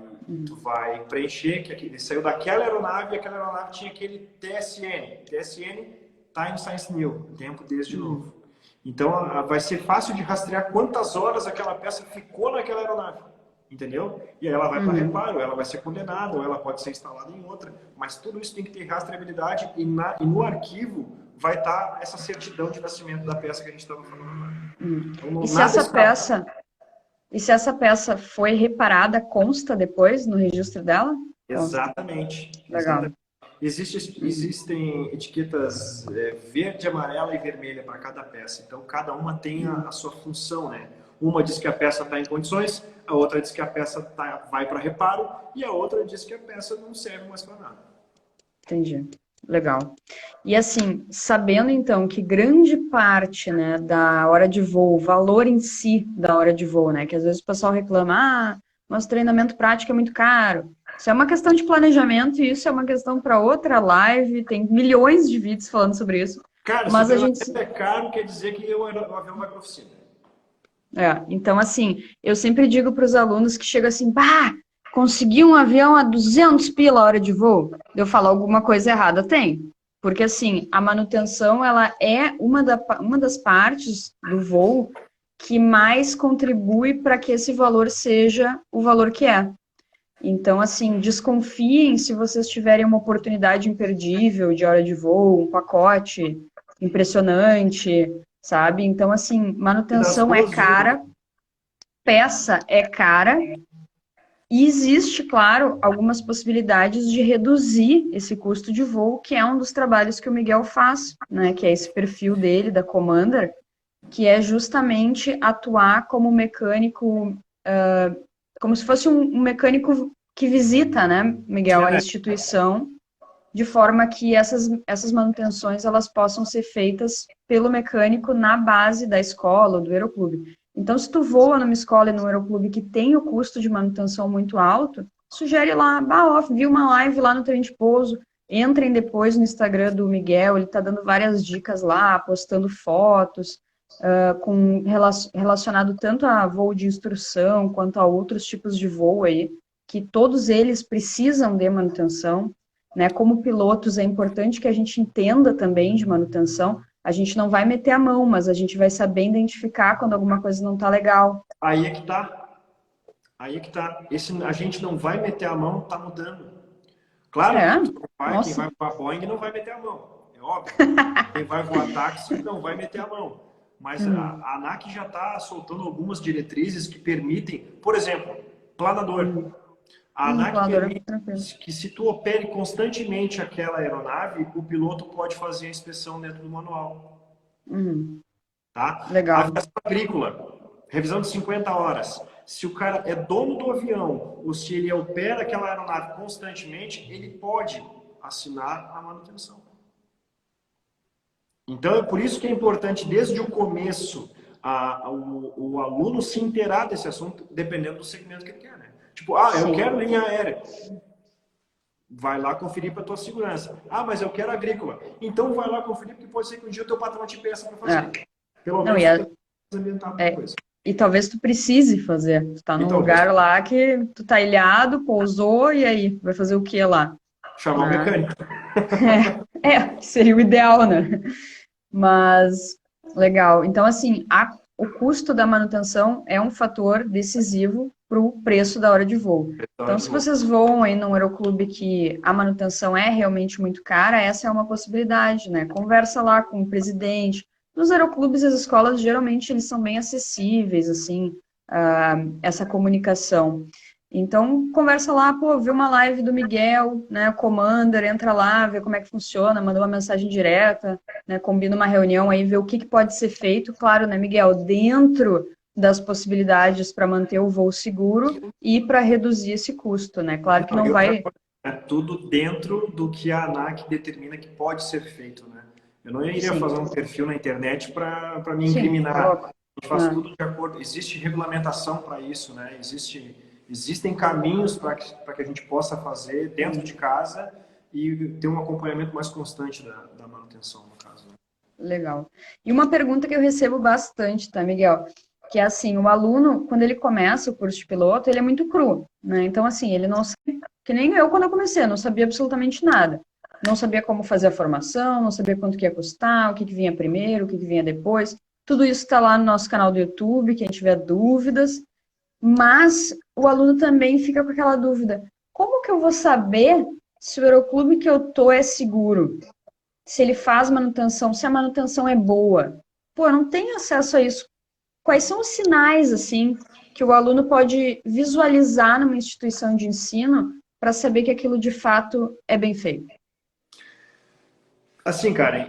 tu vai preencher que ele saiu daquela aeronave e aquela aeronave tinha aquele TSN. TSN, Time Science New, tempo desde novo. Então, vai ser fácil de rastrear quantas horas aquela peça ficou naquela aeronave, entendeu? E aí ela vai para reparo, ela vai ser condenada, ou ela pode ser instalada em outra, mas tudo isso tem que ter rastreabilidade e no arquivo vai estar essa certidão de nascimento da peça que a gente estava falando. Então, E se nada essa escapa. peça, e se essa peça foi reparada, consta depois no registro dela? Consta. Exatamente, Legal. exatamente. Existem etiquetas verde, amarela e vermelha para cada peça. Então, cada uma tem a sua função, né? Uma diz que a peça está em condições, a outra diz que a peça vai para reparo e a outra diz que a peça não serve mais para nada. Entendi. Legal. E assim, sabendo então que grande parte, né, da hora de voo, o valor em si da hora de voo, né, que às vezes o pessoal reclama, mas treinamento prático é muito caro. Isso é uma questão de planejamento e isso é uma questão para outra live, tem milhões de vídeos falando sobre isso. Cara, se o Mas a gente, treinamento é caro, quer dizer que o avião vai para oficina. então assim, eu sempre digo para os alunos que chegam assim, consegui um avião a 200 pila a hora de voo. Eu falo, alguma coisa errada tem. Porque, assim, a manutenção, ela é uma das partes do voo que mais contribui para que esse valor seja o valor que é. Então, assim, desconfiem se vocês tiverem uma oportunidade imperdível de hora de voo, um pacote impressionante, sabe? Então, assim, E das manutenção é duas, uma. cara, peça é cara, e existe, claro, algumas possibilidades de reduzir esse custo de voo, que é um dos trabalhos que o Miguel faz, né? Que é esse perfil dele, da Commander, que é justamente atuar como mecânico, como se fosse um mecânico que visita, né, Miguel, a instituição, de forma que essas manutenções elas possam ser feitas pelo mecânico na base da escola ou do aeroclube. Então, se tu voa numa escola e num aeroclube que tem o custo de manutenção muito alto, sugere lá, vi uma live lá no trem de pouso, entrem depois no Instagram do Miguel, ele está dando várias dicas lá, postando fotos, relacionado tanto a voo de instrução, quanto a outros tipos de voo aí, que todos eles precisam de manutenção, né? Como pilotos, é importante que a gente entenda também de manutenção. A gente não vai meter a mão, mas a gente vai saber identificar quando alguma coisa não está legal. Aí é que tá. Aí é que tá. A gente não vai meter a mão, tá mudando. Claro É, que quem nossa. vai voar Boeing não vai meter a mão. É óbvio. Quem vai voar táxi não vai meter a mão. Mas a ANAC já está soltando algumas diretrizes que permitem, por exemplo, planador. A ANAC Planador é permite tranquilo. que se tu opere constantemente aquela aeronave, o piloto pode fazer a inspeção dentro do manual. Tá? Legal. Aviação agrícola, revisão de 50 horas. Se o cara é dono do avião ou se ele opera aquela aeronave constantemente, ele pode assinar a manutenção. Então, é por isso que é importante, desde o começo, o aluno se inteirar desse assunto, dependendo do segmento que ele quer. Né? Tipo, eu quero linha aérea. Vai lá conferir para a tua segurança. Mas eu quero agrícola. Então, vai lá conferir, porque pode ser que um dia o teu patrão te peça para fazer. Pelo menos, ambientar uma coisa. E talvez tu precise fazer. Tu tá num lugar lá que tu tá ilhado, pousou, e aí? Vai fazer o que lá? Chamar o mecânico. Seria o ideal, né? Mas, legal. Então, assim, o custo da manutenção é um fator decisivo para o preço da hora de voo. Então, se vocês voam aí num aeroclube que a manutenção é realmente muito cara, essa é uma possibilidade, né? Conversa lá com o presidente. Nos aeroclubes, as escolas, geralmente, eles são bem acessíveis, assim, essa comunicação. Então, conversa lá, vê uma live do Miguel, né, Commander, entra lá, vê como é que funciona, manda uma mensagem direta, né, combina uma reunião aí, vê o que pode ser feito, claro, né, Miguel, dentro das possibilidades para manter o voo seguro e para reduzir esse custo, né, claro que não vai... É tudo dentro do que a ANAC determina que pode ser feito, né? Eu não iria fazer um perfil na internet para me incriminar. A gente faz tudo de acordo, existe regulamentação para isso, né? Existem caminhos para que a gente possa fazer dentro de casa e ter um acompanhamento mais constante da manutenção, no caso. Né? Legal. E uma pergunta que eu recebo bastante, tá, Miguel? Que é assim, o aluno, quando ele começa o curso de piloto, ele é muito cru, né? Então, assim, ele não sabe, que nem eu quando eu comecei, eu não sabia absolutamente nada. Não sabia como fazer a formação, não sabia quanto que ia custar, o que que vinha primeiro, o que que vinha depois. Tudo isso está lá no nosso canal do YouTube, quem tiver dúvidas. Mas o aluno também fica com aquela dúvida: como que eu vou saber se o aeroclube que eu tô é seguro? Se ele faz manutenção, se a manutenção é boa. Pô, eu não tenho acesso a isso. Quais são os sinais, assim, que o aluno pode visualizar numa instituição de ensino para saber que aquilo de fato é bem feito? Assim, Karen,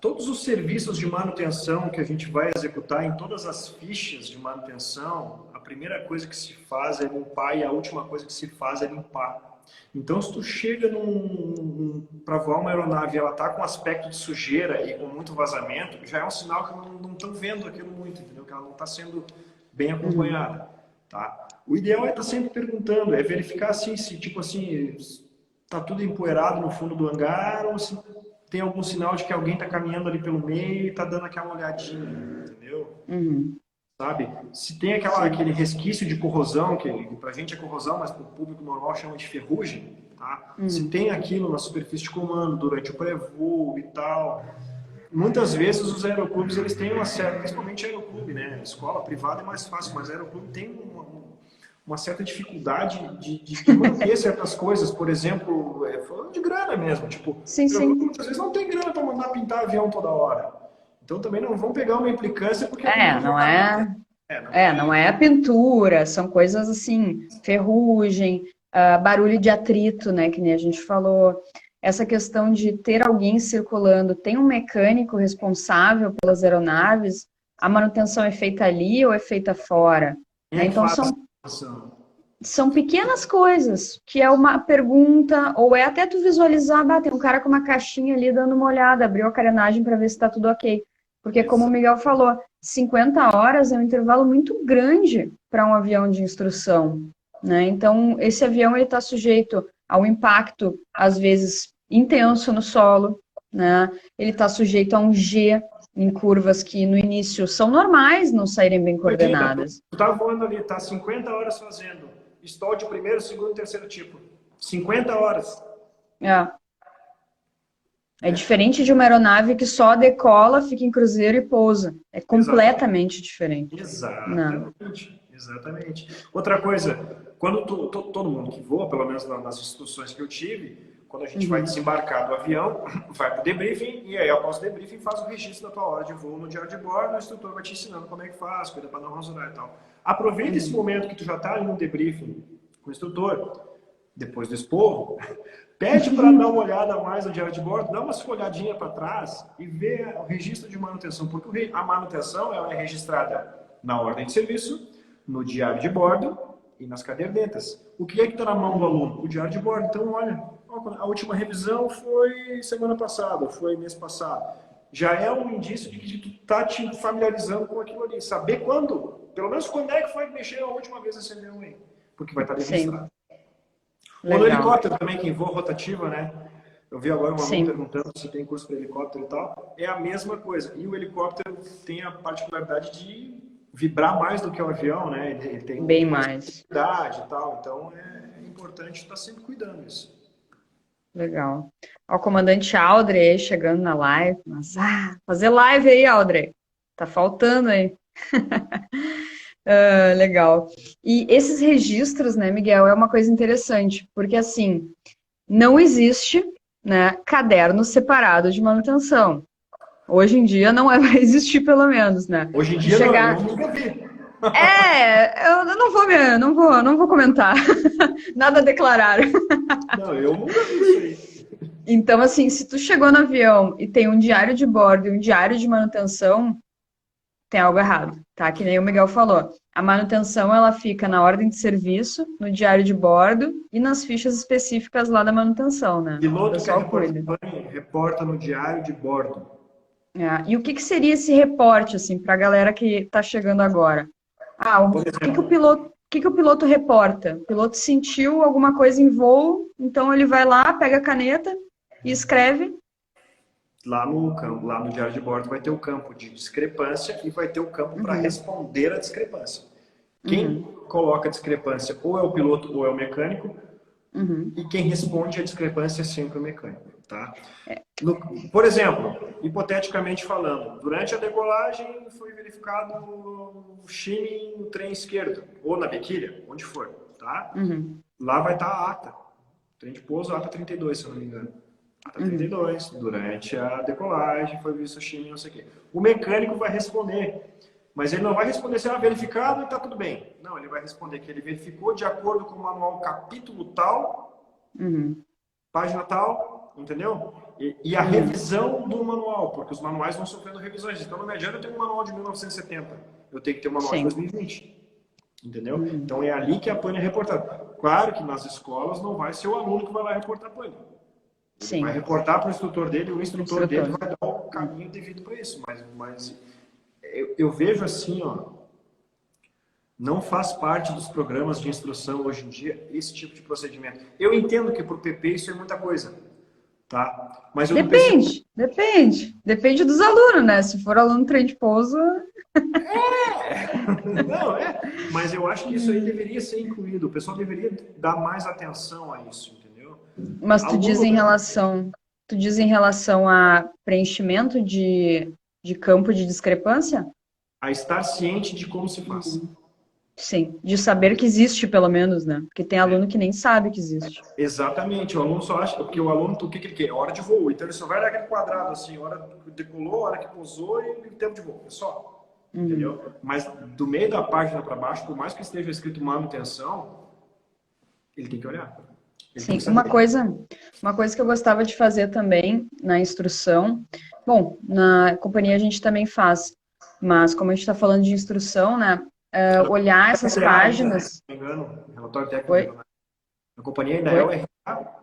todos os serviços de manutenção que a gente vai executar em todas as fichas de manutenção, a primeira coisa que se faz é limpar e a última coisa que se faz é limpar. Então, se tu chega para voar uma aeronave e ela está com aspecto de sujeira e com muito vazamento, já é um sinal que não estão vendo aquilo muito, entendeu? Que ela não está sendo bem Uhum, acompanhada, tá? O ideal é estar sempre perguntando, é verificar assim, se tipo assim, tá tudo empoeirado no fundo do hangar ou se tem algum sinal de que alguém está caminhando ali pelo meio e está dando aquela olhadinha, entendeu? uhum, Sabe? Se tem sim. aquele resquício de corrosão, que para a gente é corrosão, mas para o público normal chama de ferrugem, tá? Se Uhum, tem aquilo na superfície de comando durante o pré-voo e tal, muitas vezes os aeroclubes eles têm uma certa, principalmente aeroclube, né? Escola privada é mais fácil, mas aeroclube tem uma certa dificuldade de manter certas coisas, por exemplo, falando de grana mesmo, tipo, sim, aeroclube sim. muitas vezes não tem grana para mandar pintar avião toda hora. Então também não vão pegar uma implicância porque a É, pintura já não está é. não É, é. não é a pintura, são coisas assim, ferrugem, barulho de atrito, né, que nem a gente falou. Essa questão de ter alguém circulando, tem um mecânico responsável pelas aeronaves, a manutenção é feita ali ou é feita fora, Quem né? é que Então faz são, essa? são pequenas coisas, que é uma pergunta, ou é até tu visualizar, tem um cara com uma caixinha ali dando uma olhada, abriu a carenagem para ver se está tudo ok. Porque, como o Exato. Miguel falou, 50 horas é um intervalo muito grande para um avião de instrução, né? Então, esse avião está sujeito ao impacto, às vezes, intenso no solo, né? Ele está sujeito a um G em curvas que, no início, são normais não saírem bem Imagina, coordenadas. tu tá voando ali, tá 50 horas fazendo stall de primeiro, segundo, terceiro tipo. 50 horas, É. É né? diferente de uma aeronave que só decola, fica em cruzeiro e pousa. É Exatamente. completamente diferente. Não. Exatamente. Exatamente. Outra coisa, quando todo mundo que voa, pelo menos nas instituições que eu tive, quando a gente vai Uhum. desembarcar do avião, vai para o debriefing e aí após o debriefing faz o registro da tua hora de voo no diário de bordo, o instrutor vai te ensinando como é que faz, cuida para não rasurar e tal. Aproveita esse Uhum. momento que tu já está em um debriefing com o instrutor, depois do esporro, pede para dar uma olhada mais no diário de bordo, dá uma folhadinha para trás e vê o registro de manutenção, porque a manutenção ela é registrada na ordem de serviço, no diário de bordo e nas cadernetas. O que é que está na mão do Uhum. aluno? O diário de bordo. Então, olha, a última revisão foi semana passada, foi mês passado. Já é um indício de que tu está te familiarizando com aquilo ali. Saber quando, pelo menos quando é que foi mexer a última vez esse avião aí, porque vai estar registrado. Sim, Ou no legal. helicóptero também, quem voa rotativa, né? Eu vi agora um aluno Sim, perguntando se tem curso para helicóptero e tal. É a mesma coisa. E o helicóptero tem a particularidade de vibrar mais do que o avião, né? Ele tem um bem pouquinho mais de mais. sensibilidade e tal. Então é importante estar sempre cuidando disso. Legal. Ó, o comandante Aldrey aí chegando na live. Mas, fazer live aí, Aldrey. Tá faltando aí. Legal. E esses registros, né, Miguel, é uma coisa interessante, porque assim, não existe, né, caderno separado de manutenção. Hoje em dia não é vai existir, pelo menos, né? Hoje em De dia, não, eu chegar. nunca vi. Eu não vou comentar. Nada a declarar. Não, eu nunca vi isso aí. Então, assim, se tu chegou no avião e tem um diário de bordo e um diário de manutenção, tem algo errado, tá? Que nem o Miguel falou. A manutenção, ela fica na ordem de serviço, no diário de bordo e nas fichas específicas lá da manutenção, né? O Piloto quer pessoal reportar cuida. pane, reporta no diário de bordo. É. E o que que seria esse reporte, assim, para a galera que está chegando agora? O Por que que o exemplo, piloto, o que que o piloto reporta? O piloto sentiu alguma coisa em voo, então ele vai lá, pega a caneta e escreve. lá no campo, lá no diário de bordo vai ter o campo de discrepância e vai ter o campo para Uhum. responder a discrepância. Quem Uhum. coloca a discrepância ou é o piloto ou é o mecânico, Uhum. e quem responde a discrepância é sempre o mecânico, tá? Por exemplo, hipoteticamente falando, durante a decolagem foi verificado o shimmy no trem esquerdo, ou na biquília, onde for, tá? Uhum. Lá vai estar a ata, trem de pouso, ata 32, se eu não me engano. Ata Uhum. 32, durante a decolagem foi visto o shimmy, não sei o quê. O mecânico vai responder, mas ele não vai responder se é verificado e está tudo bem. Não, ele vai responder que ele verificou de acordo com o manual capítulo tal, Uhum. página tal, entendeu? E a Uhum. revisão do manual, porque os manuais vão sofrendo revisões. Então não me adianta eu ter um manual de 1970, eu tenho que ter um manual de Sim. 2020, entendeu? Uhum. Então é ali que a pane é reportada. Claro que nas escolas não vai ser o aluno que vai lá reportar a pane. Ele vai Sim. reportar para o instrutor dele, e o O instrutor dele instrutor. vai dar o caminho devido para isso. Mas eu vejo assim, ó, não faz parte dos programas de instrução hoje em dia esse tipo de procedimento. Eu entendo que para o PP isso é muita coisa, tá? Mas eu não percebo. Depende, depende. Depende dos alunos, né? Se for aluno trem de pouso. Não, mas eu acho que isso aí deveria ser incluído. O pessoal deveria dar mais atenção a isso, entendeu? Mas Aluno tu diz em relação a preenchimento de campo de discrepância? a estar ciente de como se faz. Sim, de saber que existe, pelo menos, né? Porque tem aluno que nem sabe que existe. Exatamente, o aluno só acha, porque o aluno, o que que ele quer? Hora de voo. Então ele só vai naquele quadrado assim, hora que decolou, hora que pousou e tempo de voo. É só. Uhum. Entendeu? Mas do meio da página para baixo, por mais que esteja escrito manutenção, ele tem que olhar. Ele tem Sim, que saber. uma coisa que eu gostava de fazer também na instrução, bom, na companhia a gente também faz, mas como a gente está falando de instrução, né, olhar essas RTA ainda, né? Se páginas. não me engano, relatório técnico Oi? de a companhia ainda é o Oi? RTA.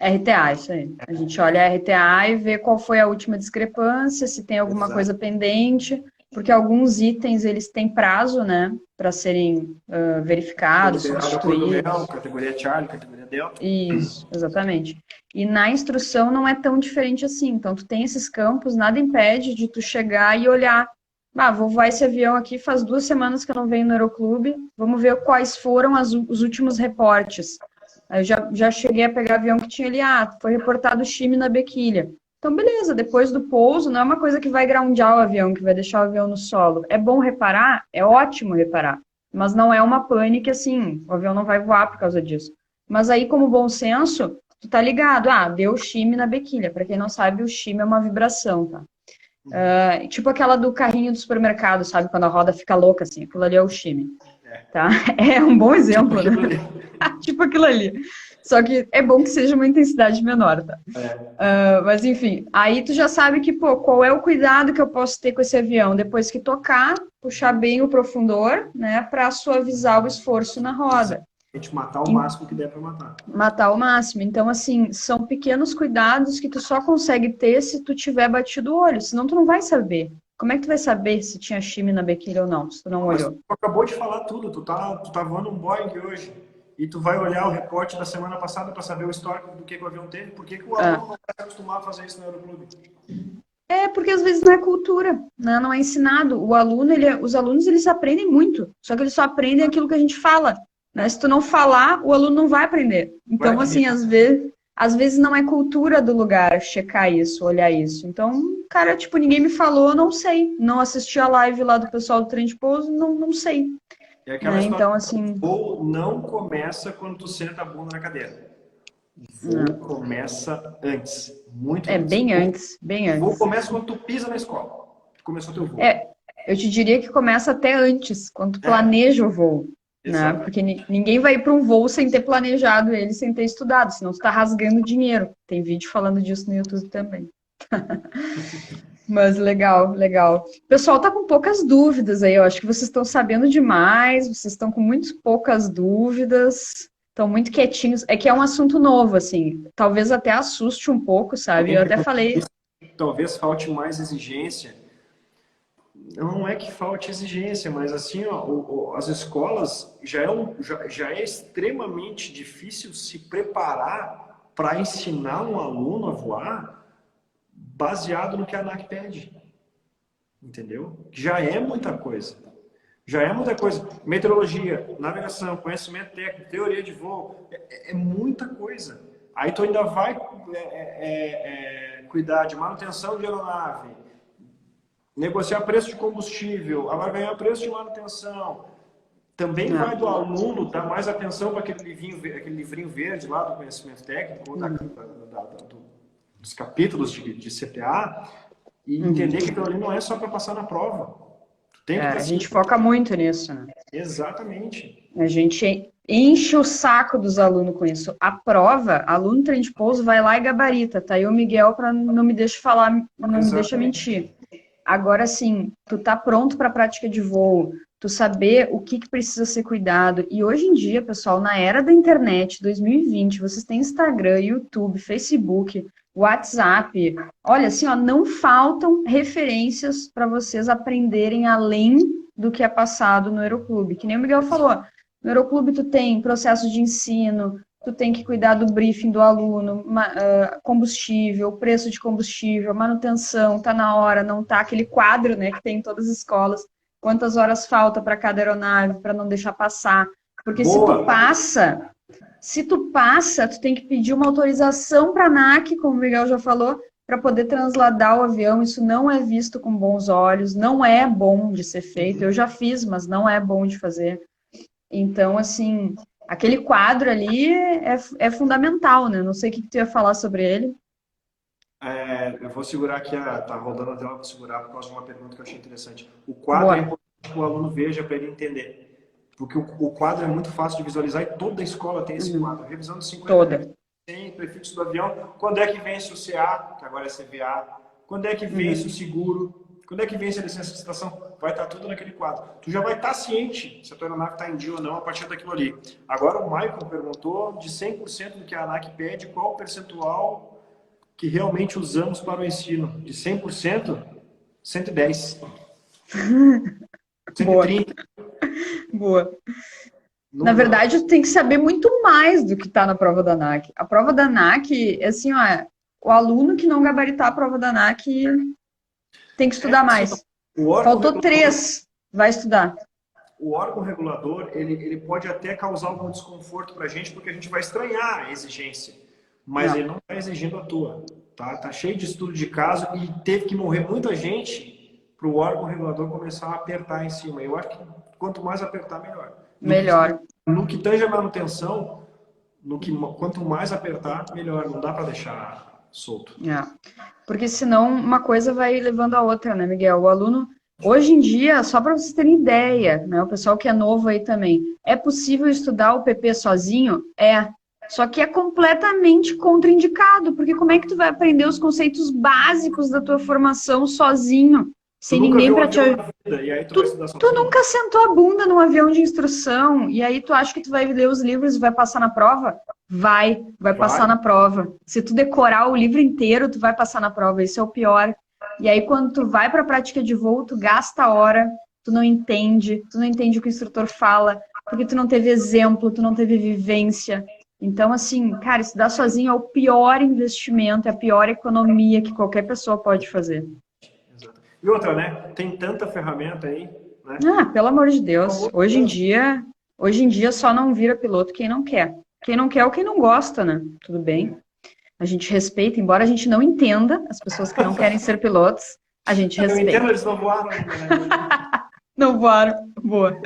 RTA, isso aí. A gente olha a RTA e vê qual foi a última discrepância, se tem alguma Exato. coisa pendente, porque alguns itens eles têm prazo, né, para serem verificados, Liberado a cor do mel, substituídos. categoria Charlie, categoria Delta. Isso, exatamente. E na instrução não é tão diferente assim. Então, tu tem esses campos, nada impede de tu chegar e olhar. Ah, vou voar esse avião aqui, faz 2 semanas que eu não venho no Aeroclube, vamos ver quais foram os últimos reportes. Aí eu já cheguei a pegar avião que tinha ali, foi reportado shime na bequilha. Então, beleza, depois do pouso, não é uma coisa que vai groundar o avião, que vai deixar o avião no solo. É bom reparar? É ótimo reparar. Mas não é uma pane que, assim, o avião não vai voar por causa disso. Mas aí, como bom senso, tu tá ligado, deu shime na bequilha. Para quem não sabe, o shime é uma vibração, tá? Tipo aquela do carrinho do supermercado, sabe? Quando a roda fica louca, assim, aquilo ali é o shime, tá? É um bom Tipo exemplo, né? aquilo ali. Tipo aquilo ali. Só que é bom que seja uma intensidade menor, tá? Mas enfim, aí tu já sabe que, pô, qual é o cuidado que eu posso ter com esse avião? Depois que tocar, puxar bem o profundor, né, para suavizar o esforço na roda. Exatamente, matar o máximo que der para matar. Matar ao máximo. Então, assim, são pequenos cuidados que tu só consegue ter se tu tiver batido o olho, senão tu não vai saber. Como é que tu vai saber se tinha chime na bequilha ou não, se tu não Mas tu olhou? acabou de falar tudo, tu tá voando um Boeing hoje e tu vai olhar o reporte da semana passada para saber o histórico do que o avião teve, por que o aluno Ah. não vai se acostumar a fazer isso no Aeroclube? É porque às vezes não é cultura, né? Não é ensinado. O aluno, os alunos, eles aprendem muito, só que eles só aprendem aquilo que a gente fala, né? Se tu não falar, o aluno não vai aprender. Vai Então, assim, admirar. às vezes não é cultura do lugar checar isso, olhar isso. Então, cara, tipo, ninguém me falou, não sei. Não assisti a live lá do pessoal do Trem de Pouso, não sei, É aquela né? história, Então, o assim, voo não começa quando tu senta a bunda na cadeira. O voo né? começa antes, muito É antes. bem antes, bem O voo antes. começa quando tu pisa na escola. Tu começou teu voo. É, eu te diria que começa até antes, quando tu É, planeja o voo, né? exatamente. Porque ninguém vai para um voo sem ter planejado ele, sem ter estudado, senão tu tá rasgando dinheiro. Tem vídeo falando disso no YouTube também. Mas legal, legal. O pessoal tá com poucas dúvidas aí, eu acho que vocês estão sabendo demais, vocês estão com muito poucas dúvidas, estão muito quietinhos. É que é um assunto novo, assim, talvez até assuste um pouco, sabe? Alguém Eu até perguntou falei, isso, talvez falte mais exigência. Não é que falte exigência, mas assim, ó, as escolas já é extremamente difícil se preparar para ensinar um aluno a voar baseado no que a ANAC pede. Entendeu? Já é muita coisa. Já é muita coisa. Meteorologia, navegação, conhecimento técnico, teoria de voo, é muita coisa. Aí tu ainda vai cuidar de manutenção de aeronave, negociar preço de combustível, agora ganhar preço de manutenção. Também vai do aluno dar mais atenção para aquele livrinho verde lá do conhecimento técnico, ou dos capítulos de CTA, e entender que aquilo ali não é só para passar na prova. Tem que A gente foca muito nisso, né? Exatamente. A gente enche o saco dos alunos com isso. A prova, aluno trem de pouso vai lá e gabarita, tá? E o Miguel para não me deixa falar, não me deixa mentir. Agora sim, tu tá pronto para a prática de voo, tu saber o que precisa ser cuidado. E hoje em dia, pessoal, na era da internet, 2020, vocês têm Instagram, YouTube, Facebook, WhatsApp. Olha, assim, ó, não faltam referências para vocês aprenderem além do que é passado no Aeroclube. Que nem o Miguel falou, no Aeroclube tu tem processo de ensino, tu tem que cuidar do briefing do aluno, combustível, preço de combustível, manutenção, tá na hora, não tá, aquele quadro, né, que tem em todas as escolas, quantas horas falta para cada aeronave, para não deixar passar. Porque se tu passa, tu tem que pedir uma autorização para a ANAC, como o Miguel já falou, para poder transladar o avião. Isso não é visto com bons olhos, não é bom de ser feito. Eu já fiz, mas não é bom de fazer. Então, assim, aquele quadro ali é fundamental, né? Não sei o que tu ia falar sobre ele. Eu vou segurar aqui, tá rodando a tela, vou segurar por causa de uma pergunta que eu achei interessante. O quadro é importante que o aluno veja para ele entender. Porque o quadro é muito fácil de visualizar e toda a escola tem esse quadro. Revisão de 50, 100, prefixo do avião. Quando é que vence o CA, que agora é CVA? Quando é que vence o seguro? Quando é que vence a licença de estação? Vai estar tudo naquele quadro. Tu já vai estar ciente se a tua aeronave está em dia ou não a partir daquilo ali. Agora o Michael perguntou de 100% do que a ANAC pede, qual o percentual que realmente usamos para o ensino? De 100%, 110. 130. Boa. Na verdade, tu tem que saber muito mais do que está na prova da ANAC. A prova da ANAC, assim, ó, o aluno que não gabaritar a prova da ANAC tem que estudar mais. Faltou 3, vai estudar. O órgão regulador, ele pode até causar algum desconforto para a gente, porque a gente vai estranhar a exigência, mas ele não está exigindo a tua. Tá cheio de estudo de caso e teve que morrer muita gente para o órgão regulador começar a apertar em cima. Eu acho que quanto mais apertar, melhor. Melhor. No que tange a manutenção, quanto mais apertar, melhor. Não dá para deixar solto. Porque senão uma coisa vai levando a outra, né, Miguel? O aluno, hoje em dia, só para vocês terem ideia, né, o pessoal que é novo aí também, é possível estudar o PP sozinho? Só que é completamente contraindicado, porque como é que tu vai aprender os conceitos básicos da tua formação sozinho, sem ninguém para te ajudar? Tu nunca sentou a bunda num avião de instrução, e aí tu acha que tu vai ler os livros e vai passar na prova? Vai passar na prova. Se tu decorar o livro inteiro, tu vai passar na prova, isso é o pior. E aí quando tu vai para a prática de voo, tu gasta a hora, tu não entende o que o instrutor fala, porque tu não teve exemplo, tu não teve vivência. Então, assim, cara, estudar sozinho é o pior investimento, é a pior economia que qualquer pessoa pode fazer. Exato. E outra, né? Tem tanta ferramenta aí, né? Pelo amor de Deus. Hoje em dia só não vira piloto quem não quer. Quem não quer ou quem não gosta, né? Tudo bem. A gente respeita, embora a gente não entenda as pessoas que não querem ser pilotos, a gente respeita. Eu entendo, eles não voaram ainda, né? Não voaram. Boa.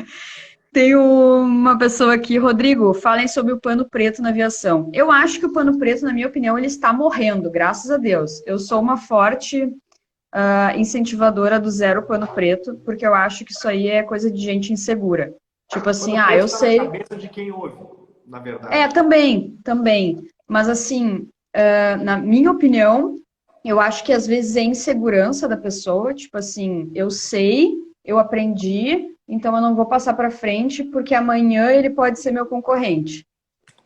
Tem uma pessoa aqui, Rodrigo, falem sobre o pano preto na aviação. Eu acho que o pano preto, na minha opinião, ele está morrendo, graças a Deus. Eu sou uma forte incentivadora do zero pano preto, porque eu acho que isso aí é coisa de gente insegura. Tipo assim, eu sei... na cabeça de quem ouve, na verdade. Também. Mas assim, na minha opinião, eu acho que às vezes é insegurança da pessoa, tipo assim, eu sei, eu aprendi... Então, eu não vou passar para frente porque amanhã ele pode ser meu concorrente,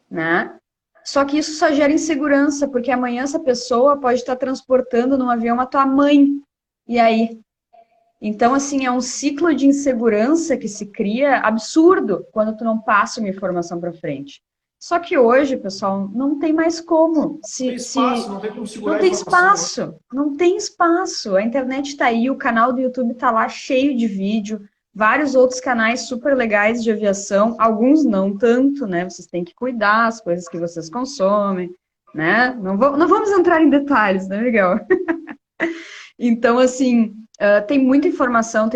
né? Só que isso só gera insegurança, porque amanhã essa pessoa pode estar transportando num avião a tua mãe. E aí? Então, assim, é um ciclo de insegurança que se cria absurdo quando tu não passa uma informação para frente. Só que hoje, pessoal, não tem mais como. Não tem espaço, não tem como Não segurar a tem informação. espaço, não tem espaço. A internet está aí, o canal do YouTube está lá cheio de vídeo, vários outros canais super legais de aviação, alguns não tanto, né? Vocês têm que cuidar as coisas que vocês consomem, né? Não vamos entrar em detalhes, né, Miguel? Então, assim, tem muita informação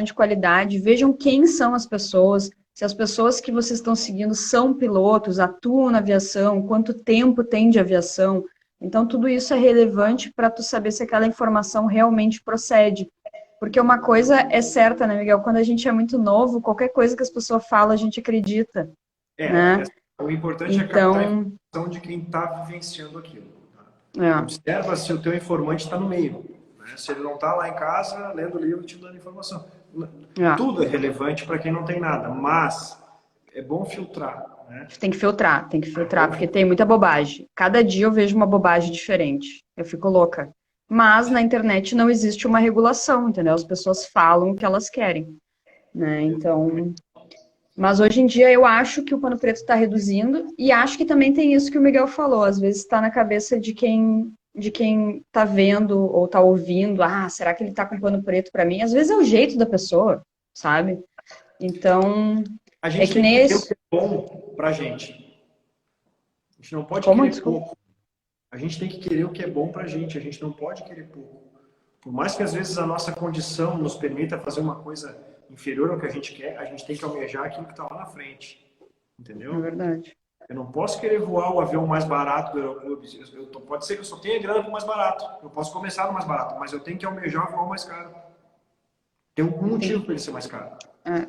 de qualidade. Vejam quem são as pessoas, se as pessoas que vocês estão seguindo são pilotos, atuam na aviação, quanto tempo tem de aviação. Então, tudo isso é relevante para tu saber se aquela informação realmente procede. Porque uma coisa é certa, né, Miguel? Quando a gente é muito novo, qualquer coisa que as pessoas falam, a gente acredita, É, né? o importante é captar a Então, informação de quem está vivenciando aquilo. Tá? é, Observa se o teu informante está no meio. Né? Se ele não está lá em casa, lendo o livro, te dando informação. é. Tudo é relevante para quem não tem nada, mas é bom filtrar. Né? Tem que É filtrar, bom porque tem muita bobagem. Cada dia eu vejo uma bobagem diferente. Eu fico louca. Mas na internet não existe uma regulação, entendeu? As pessoas falam o que elas querem, né? Então, mas hoje em dia eu acho que o Pano Preto está reduzindo e acho que também tem isso que o Miguel falou. Às vezes está na cabeça de quem está vendo ou está ouvindo. Ah, será que ele está com pano preto para mim? Às vezes é o jeito da pessoa, sabe? Então, A é gente que tem que nem querer o esse. que é bom para a gente. A gente não pode Como? querer Desculpa. pouco. A gente tem que querer o que é bom para a gente não pode querer pouco. Por mais que às vezes a nossa condição nos permita fazer uma coisa inferior ao que a gente quer, a gente tem que almejar aquilo que está lá na frente. É Entendeu? verdade. Eu não posso querer voar o avião mais barato do Aeroclube. Pode ser que eu só tenha grana para o mais barato. Eu posso começar no mais barato, mas eu tenho que almejar voar o mais caro. Tem um Tem motivo que para ele ser mais caro.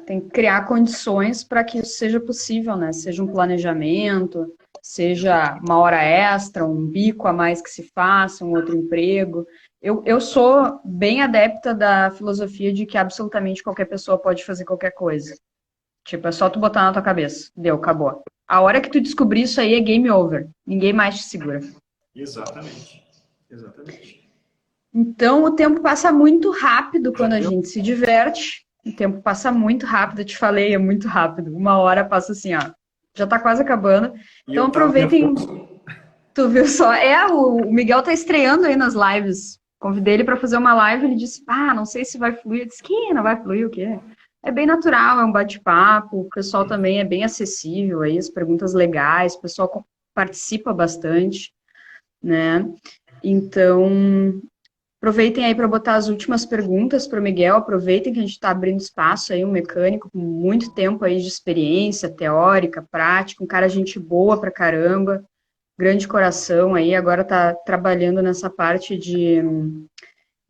tem que criar condições para que isso seja possível, né? Seja um planejamento, seja uma hora extra, um bico a mais que se faça, um outro emprego. Eu sou bem adepta da filosofia de que absolutamente qualquer pessoa pode fazer qualquer coisa. Tipo, é só tu botar na tua cabeça. Deu, acabou. A hora que tu descobrir isso aí é game over. Ninguém mais te segura. Exatamente. Exatamente. Então, o tempo passa muito rápido Já quando a deu. gente se diverte. O tempo passa muito rápido, eu te falei, é muito rápido. Uma hora passa assim, ó. Já tá quase acabando. E Então, eu tava aproveitem. nervoso. Tu viu só? O Miguel tá estreando aí nas lives. Convidei ele para fazer uma live, ele disse: Ah, não sei se vai fluir. Eu disse: Que não vai fluir o quê? É bem natural, é um bate-papo. O pessoal também é bem acessível aí, as perguntas legais, o pessoal participa bastante, né? Então, aproveitem aí para botar as últimas perguntas para o Miguel. Aproveitem que a gente está abrindo espaço aí, um mecânico com muito tempo aí de experiência teórica, prática, um cara gente boa pra caramba, grande coração aí. Agora está trabalhando nessa parte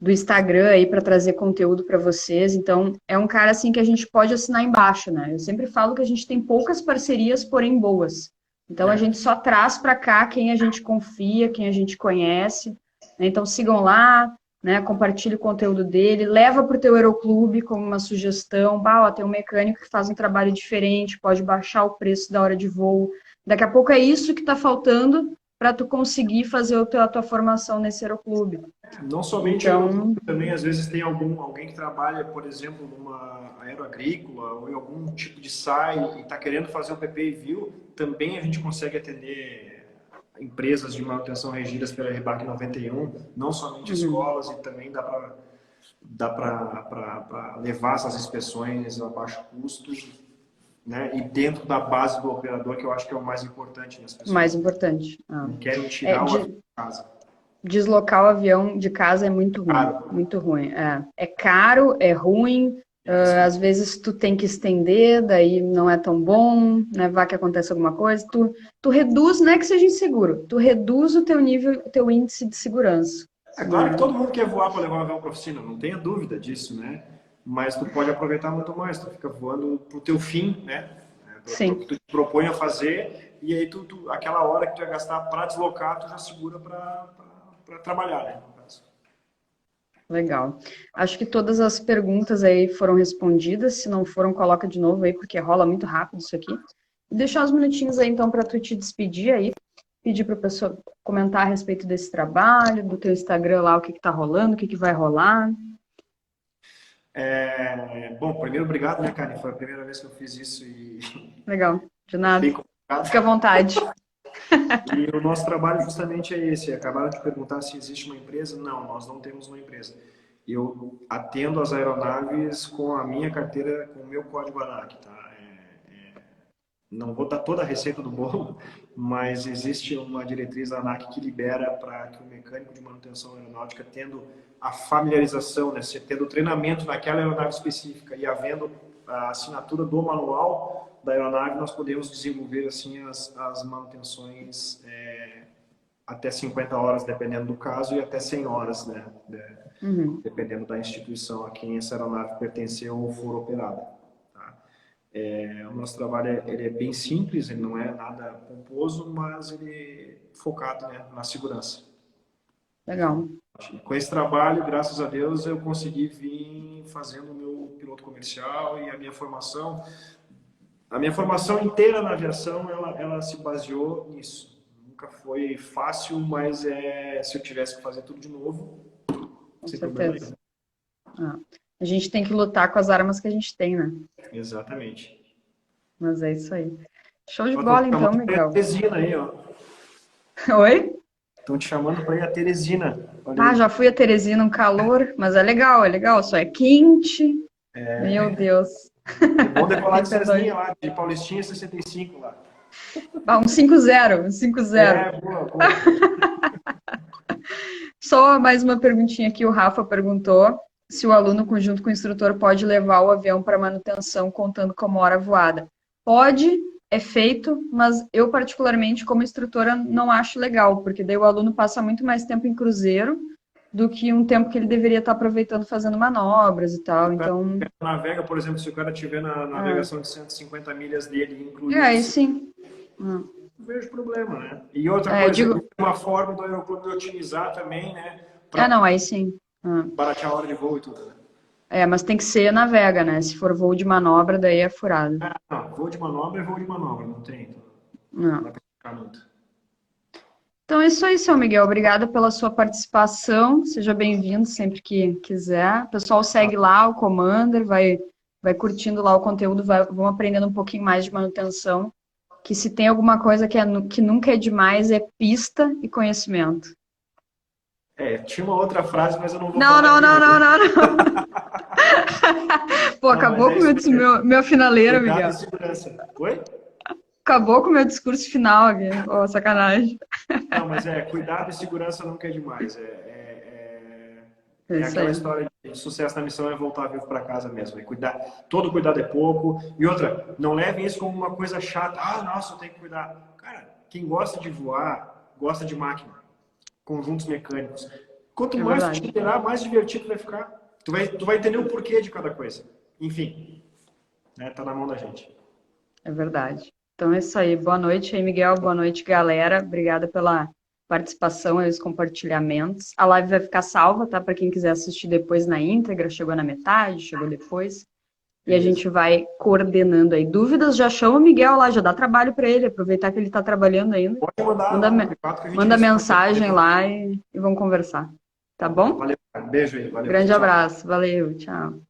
do Instagram aí para trazer conteúdo para vocês. Então, é um cara assim que a gente pode assinar embaixo, né? Eu sempre falo que a gente tem poucas parcerias, porém boas. Então, a É. gente só traz para cá quem a gente confia, quem a gente conhece, né? Então, sigam lá, né? Compartilhe o conteúdo dele, leva para o teu Aeroclube como uma sugestão. Bah, ó, tem um mecânico que faz um trabalho diferente, pode baixar o preço da hora de voo. Daqui a pouco é isso que está faltando para tu conseguir fazer a tua formação nesse Aeroclube. Não somente o aeroclube, Então, também às vezes tem alguém que trabalha, por exemplo, numa aeroagrícola ou em algum tipo de SAI e está querendo fazer um PPI-View, também a gente consegue atender empresas de manutenção regidas pela RBAC 91, não somente uhum. escolas, e também dá para levar essas inspeções a baixo custo, né? E dentro da base do operador, que eu acho que é o mais importante, né? As O mais pessoas importante. não querem É, tirar o avião de casa. deslocar o avião de casa é Claro, muito ruim. É caro, é ruim, é isso mesmo. às vezes tu tem que estender, daí não é tão bom, né? Vai que acontece alguma coisa, tu reduz, não é que seja inseguro, tu reduz o teu nível, o teu índice de segurança, É claro que né? todo mundo quer voar para levar um avião para a oficina, não tenha dúvida disso, né? Mas tu pode aproveitar muito mais, tu fica voando para o teu fim, né? Para o que Sim, tu te propõe a fazer, e aí aquela hora que tu ia gastar para deslocar, tu já segura para trabalhar, né? No caso. legal. Acho que todas as perguntas aí foram respondidas, se não foram, coloca de novo aí, porque rola muito rápido isso aqui. E deixar uns minutinhos aí, então, para tu te despedir aí, pedir para o pessoal comentar a respeito desse trabalho, do teu Instagram lá, o que está rolando, o que vai rolar. Bom, primeiro, obrigado, né, Karen? Foi a primeira vez que eu fiz isso e Legal, de bem nada. Fica à vontade. E o nosso trabalho justamente é esse. Acabaram de perguntar se existe uma empresa. Não, nós não temos uma empresa. Eu atendo as aeronaves com a minha carteira, com o meu código ANAC, tá? Não vou dar toda a receita do bolo, mas existe uma diretriz da ANAC que libera para que o mecânico de manutenção aeronáutica, tendo a familiarização, né, tendo o treinamento naquela aeronave específica e havendo a assinatura do manual da aeronave, nós podemos desenvolver assim as manutenções até 50 horas, dependendo do caso, e até 100 horas, né, dependendo da instituição a quem essa aeronave pertenceu ou for operada. O nosso trabalho ele é bem simples, ele não é nada pomposo, mas ele é focado, né, na segurança. Legal. Com esse trabalho, graças a Deus, eu consegui vir fazendo o meu piloto comercial e a minha formação inteira na aviação, ela se baseou nisso. Nunca foi fácil, mas se eu tivesse que fazer tudo de novo, Com sem problema certeza. A gente tem que lutar com as armas que a gente tem, né? Exatamente. Mas é isso aí. Show de Ó, bola, tão te então, chamando pra ir a Miguel. Teresina aí, ó. Oi? Estão te chamando para ir a Teresina. Olha aí. Já fui a Teresina, um calor, mas é legal, só é quente. Meu Deus. É bom decolar de Fica doido. Cesninha lá, de Paulistinha 65 lá. Um 5-0, um 5-0. Boa. Só mais uma perguntinha aqui, o Rafa perguntou se o aluno, junto com o instrutor, pode levar o avião para manutenção contando como hora voada. Pode, é feito, mas eu particularmente, como instrutora, não acho legal, porque daí o aluno passa muito mais tempo em cruzeiro do que um tempo que ele deveria estar aproveitando fazendo manobras e tal, então... Navega, por exemplo, se o cara tiver na navegação de 150 milhas dele incluído, aí sim. não vejo problema, né? E outra coisa, digo... uma forma do aeroclube otimizar também, né? Não, aí sim. Baratear a hora de voo e tudo, né? Mas tem que ser navega, né? Se for voo de manobra, daí é furado. Não, voo de manobra é voo de manobra, não tem. Não dá pra ficar muito. Então é isso aí, seu Miguel. Obrigada pela sua participação. Seja bem-vindo sempre que quiser. O pessoal segue lá o Commander, vai curtindo lá o conteúdo, vão aprendendo um pouquinho mais de manutenção. Que se tem alguma coisa que nunca é demais, é pista e conhecimento. Tinha uma outra frase, mas eu não vou Não. Pô, Não, acabou com o meu finaleiro, Cuidado Miguel. e segurança. Oi? Acabou com o meu discurso final aqui. Ô, sacanagem. Não, mas cuidado e segurança nunca é demais. Isso aquela aí. história de sucesso na missão é voltar vivo para casa mesmo. Todo cuidado é pouco. E outra, não levem isso como uma coisa chata. Nossa, eu tenho que cuidar. Cara, quem gosta de voar, gosta de máquina. Conjuntos mecânicos. Quanto mais tu te virar, mais divertido vai ficar. Tu vai entender o porquê de cada coisa. Enfim, tá na mão da gente. É verdade. Então é isso aí. Boa noite aí, Miguel. Boa noite, galera. Obrigada pela participação e os compartilhamentos. A live vai ficar salva, tá? Para quem quiser assistir depois na íntegra. Chegou na metade, chegou depois. E a gente vai coordenando aí. Dúvidas, já chama o Miguel lá, já dá trabalho para ele. Aproveitar que ele está trabalhando ainda. Pode mandar. Manda mensagem lá e vamos conversar. Tá bom? Valeu. Beijo aí. Valeu. Grande abraço. Valeu. Tchau.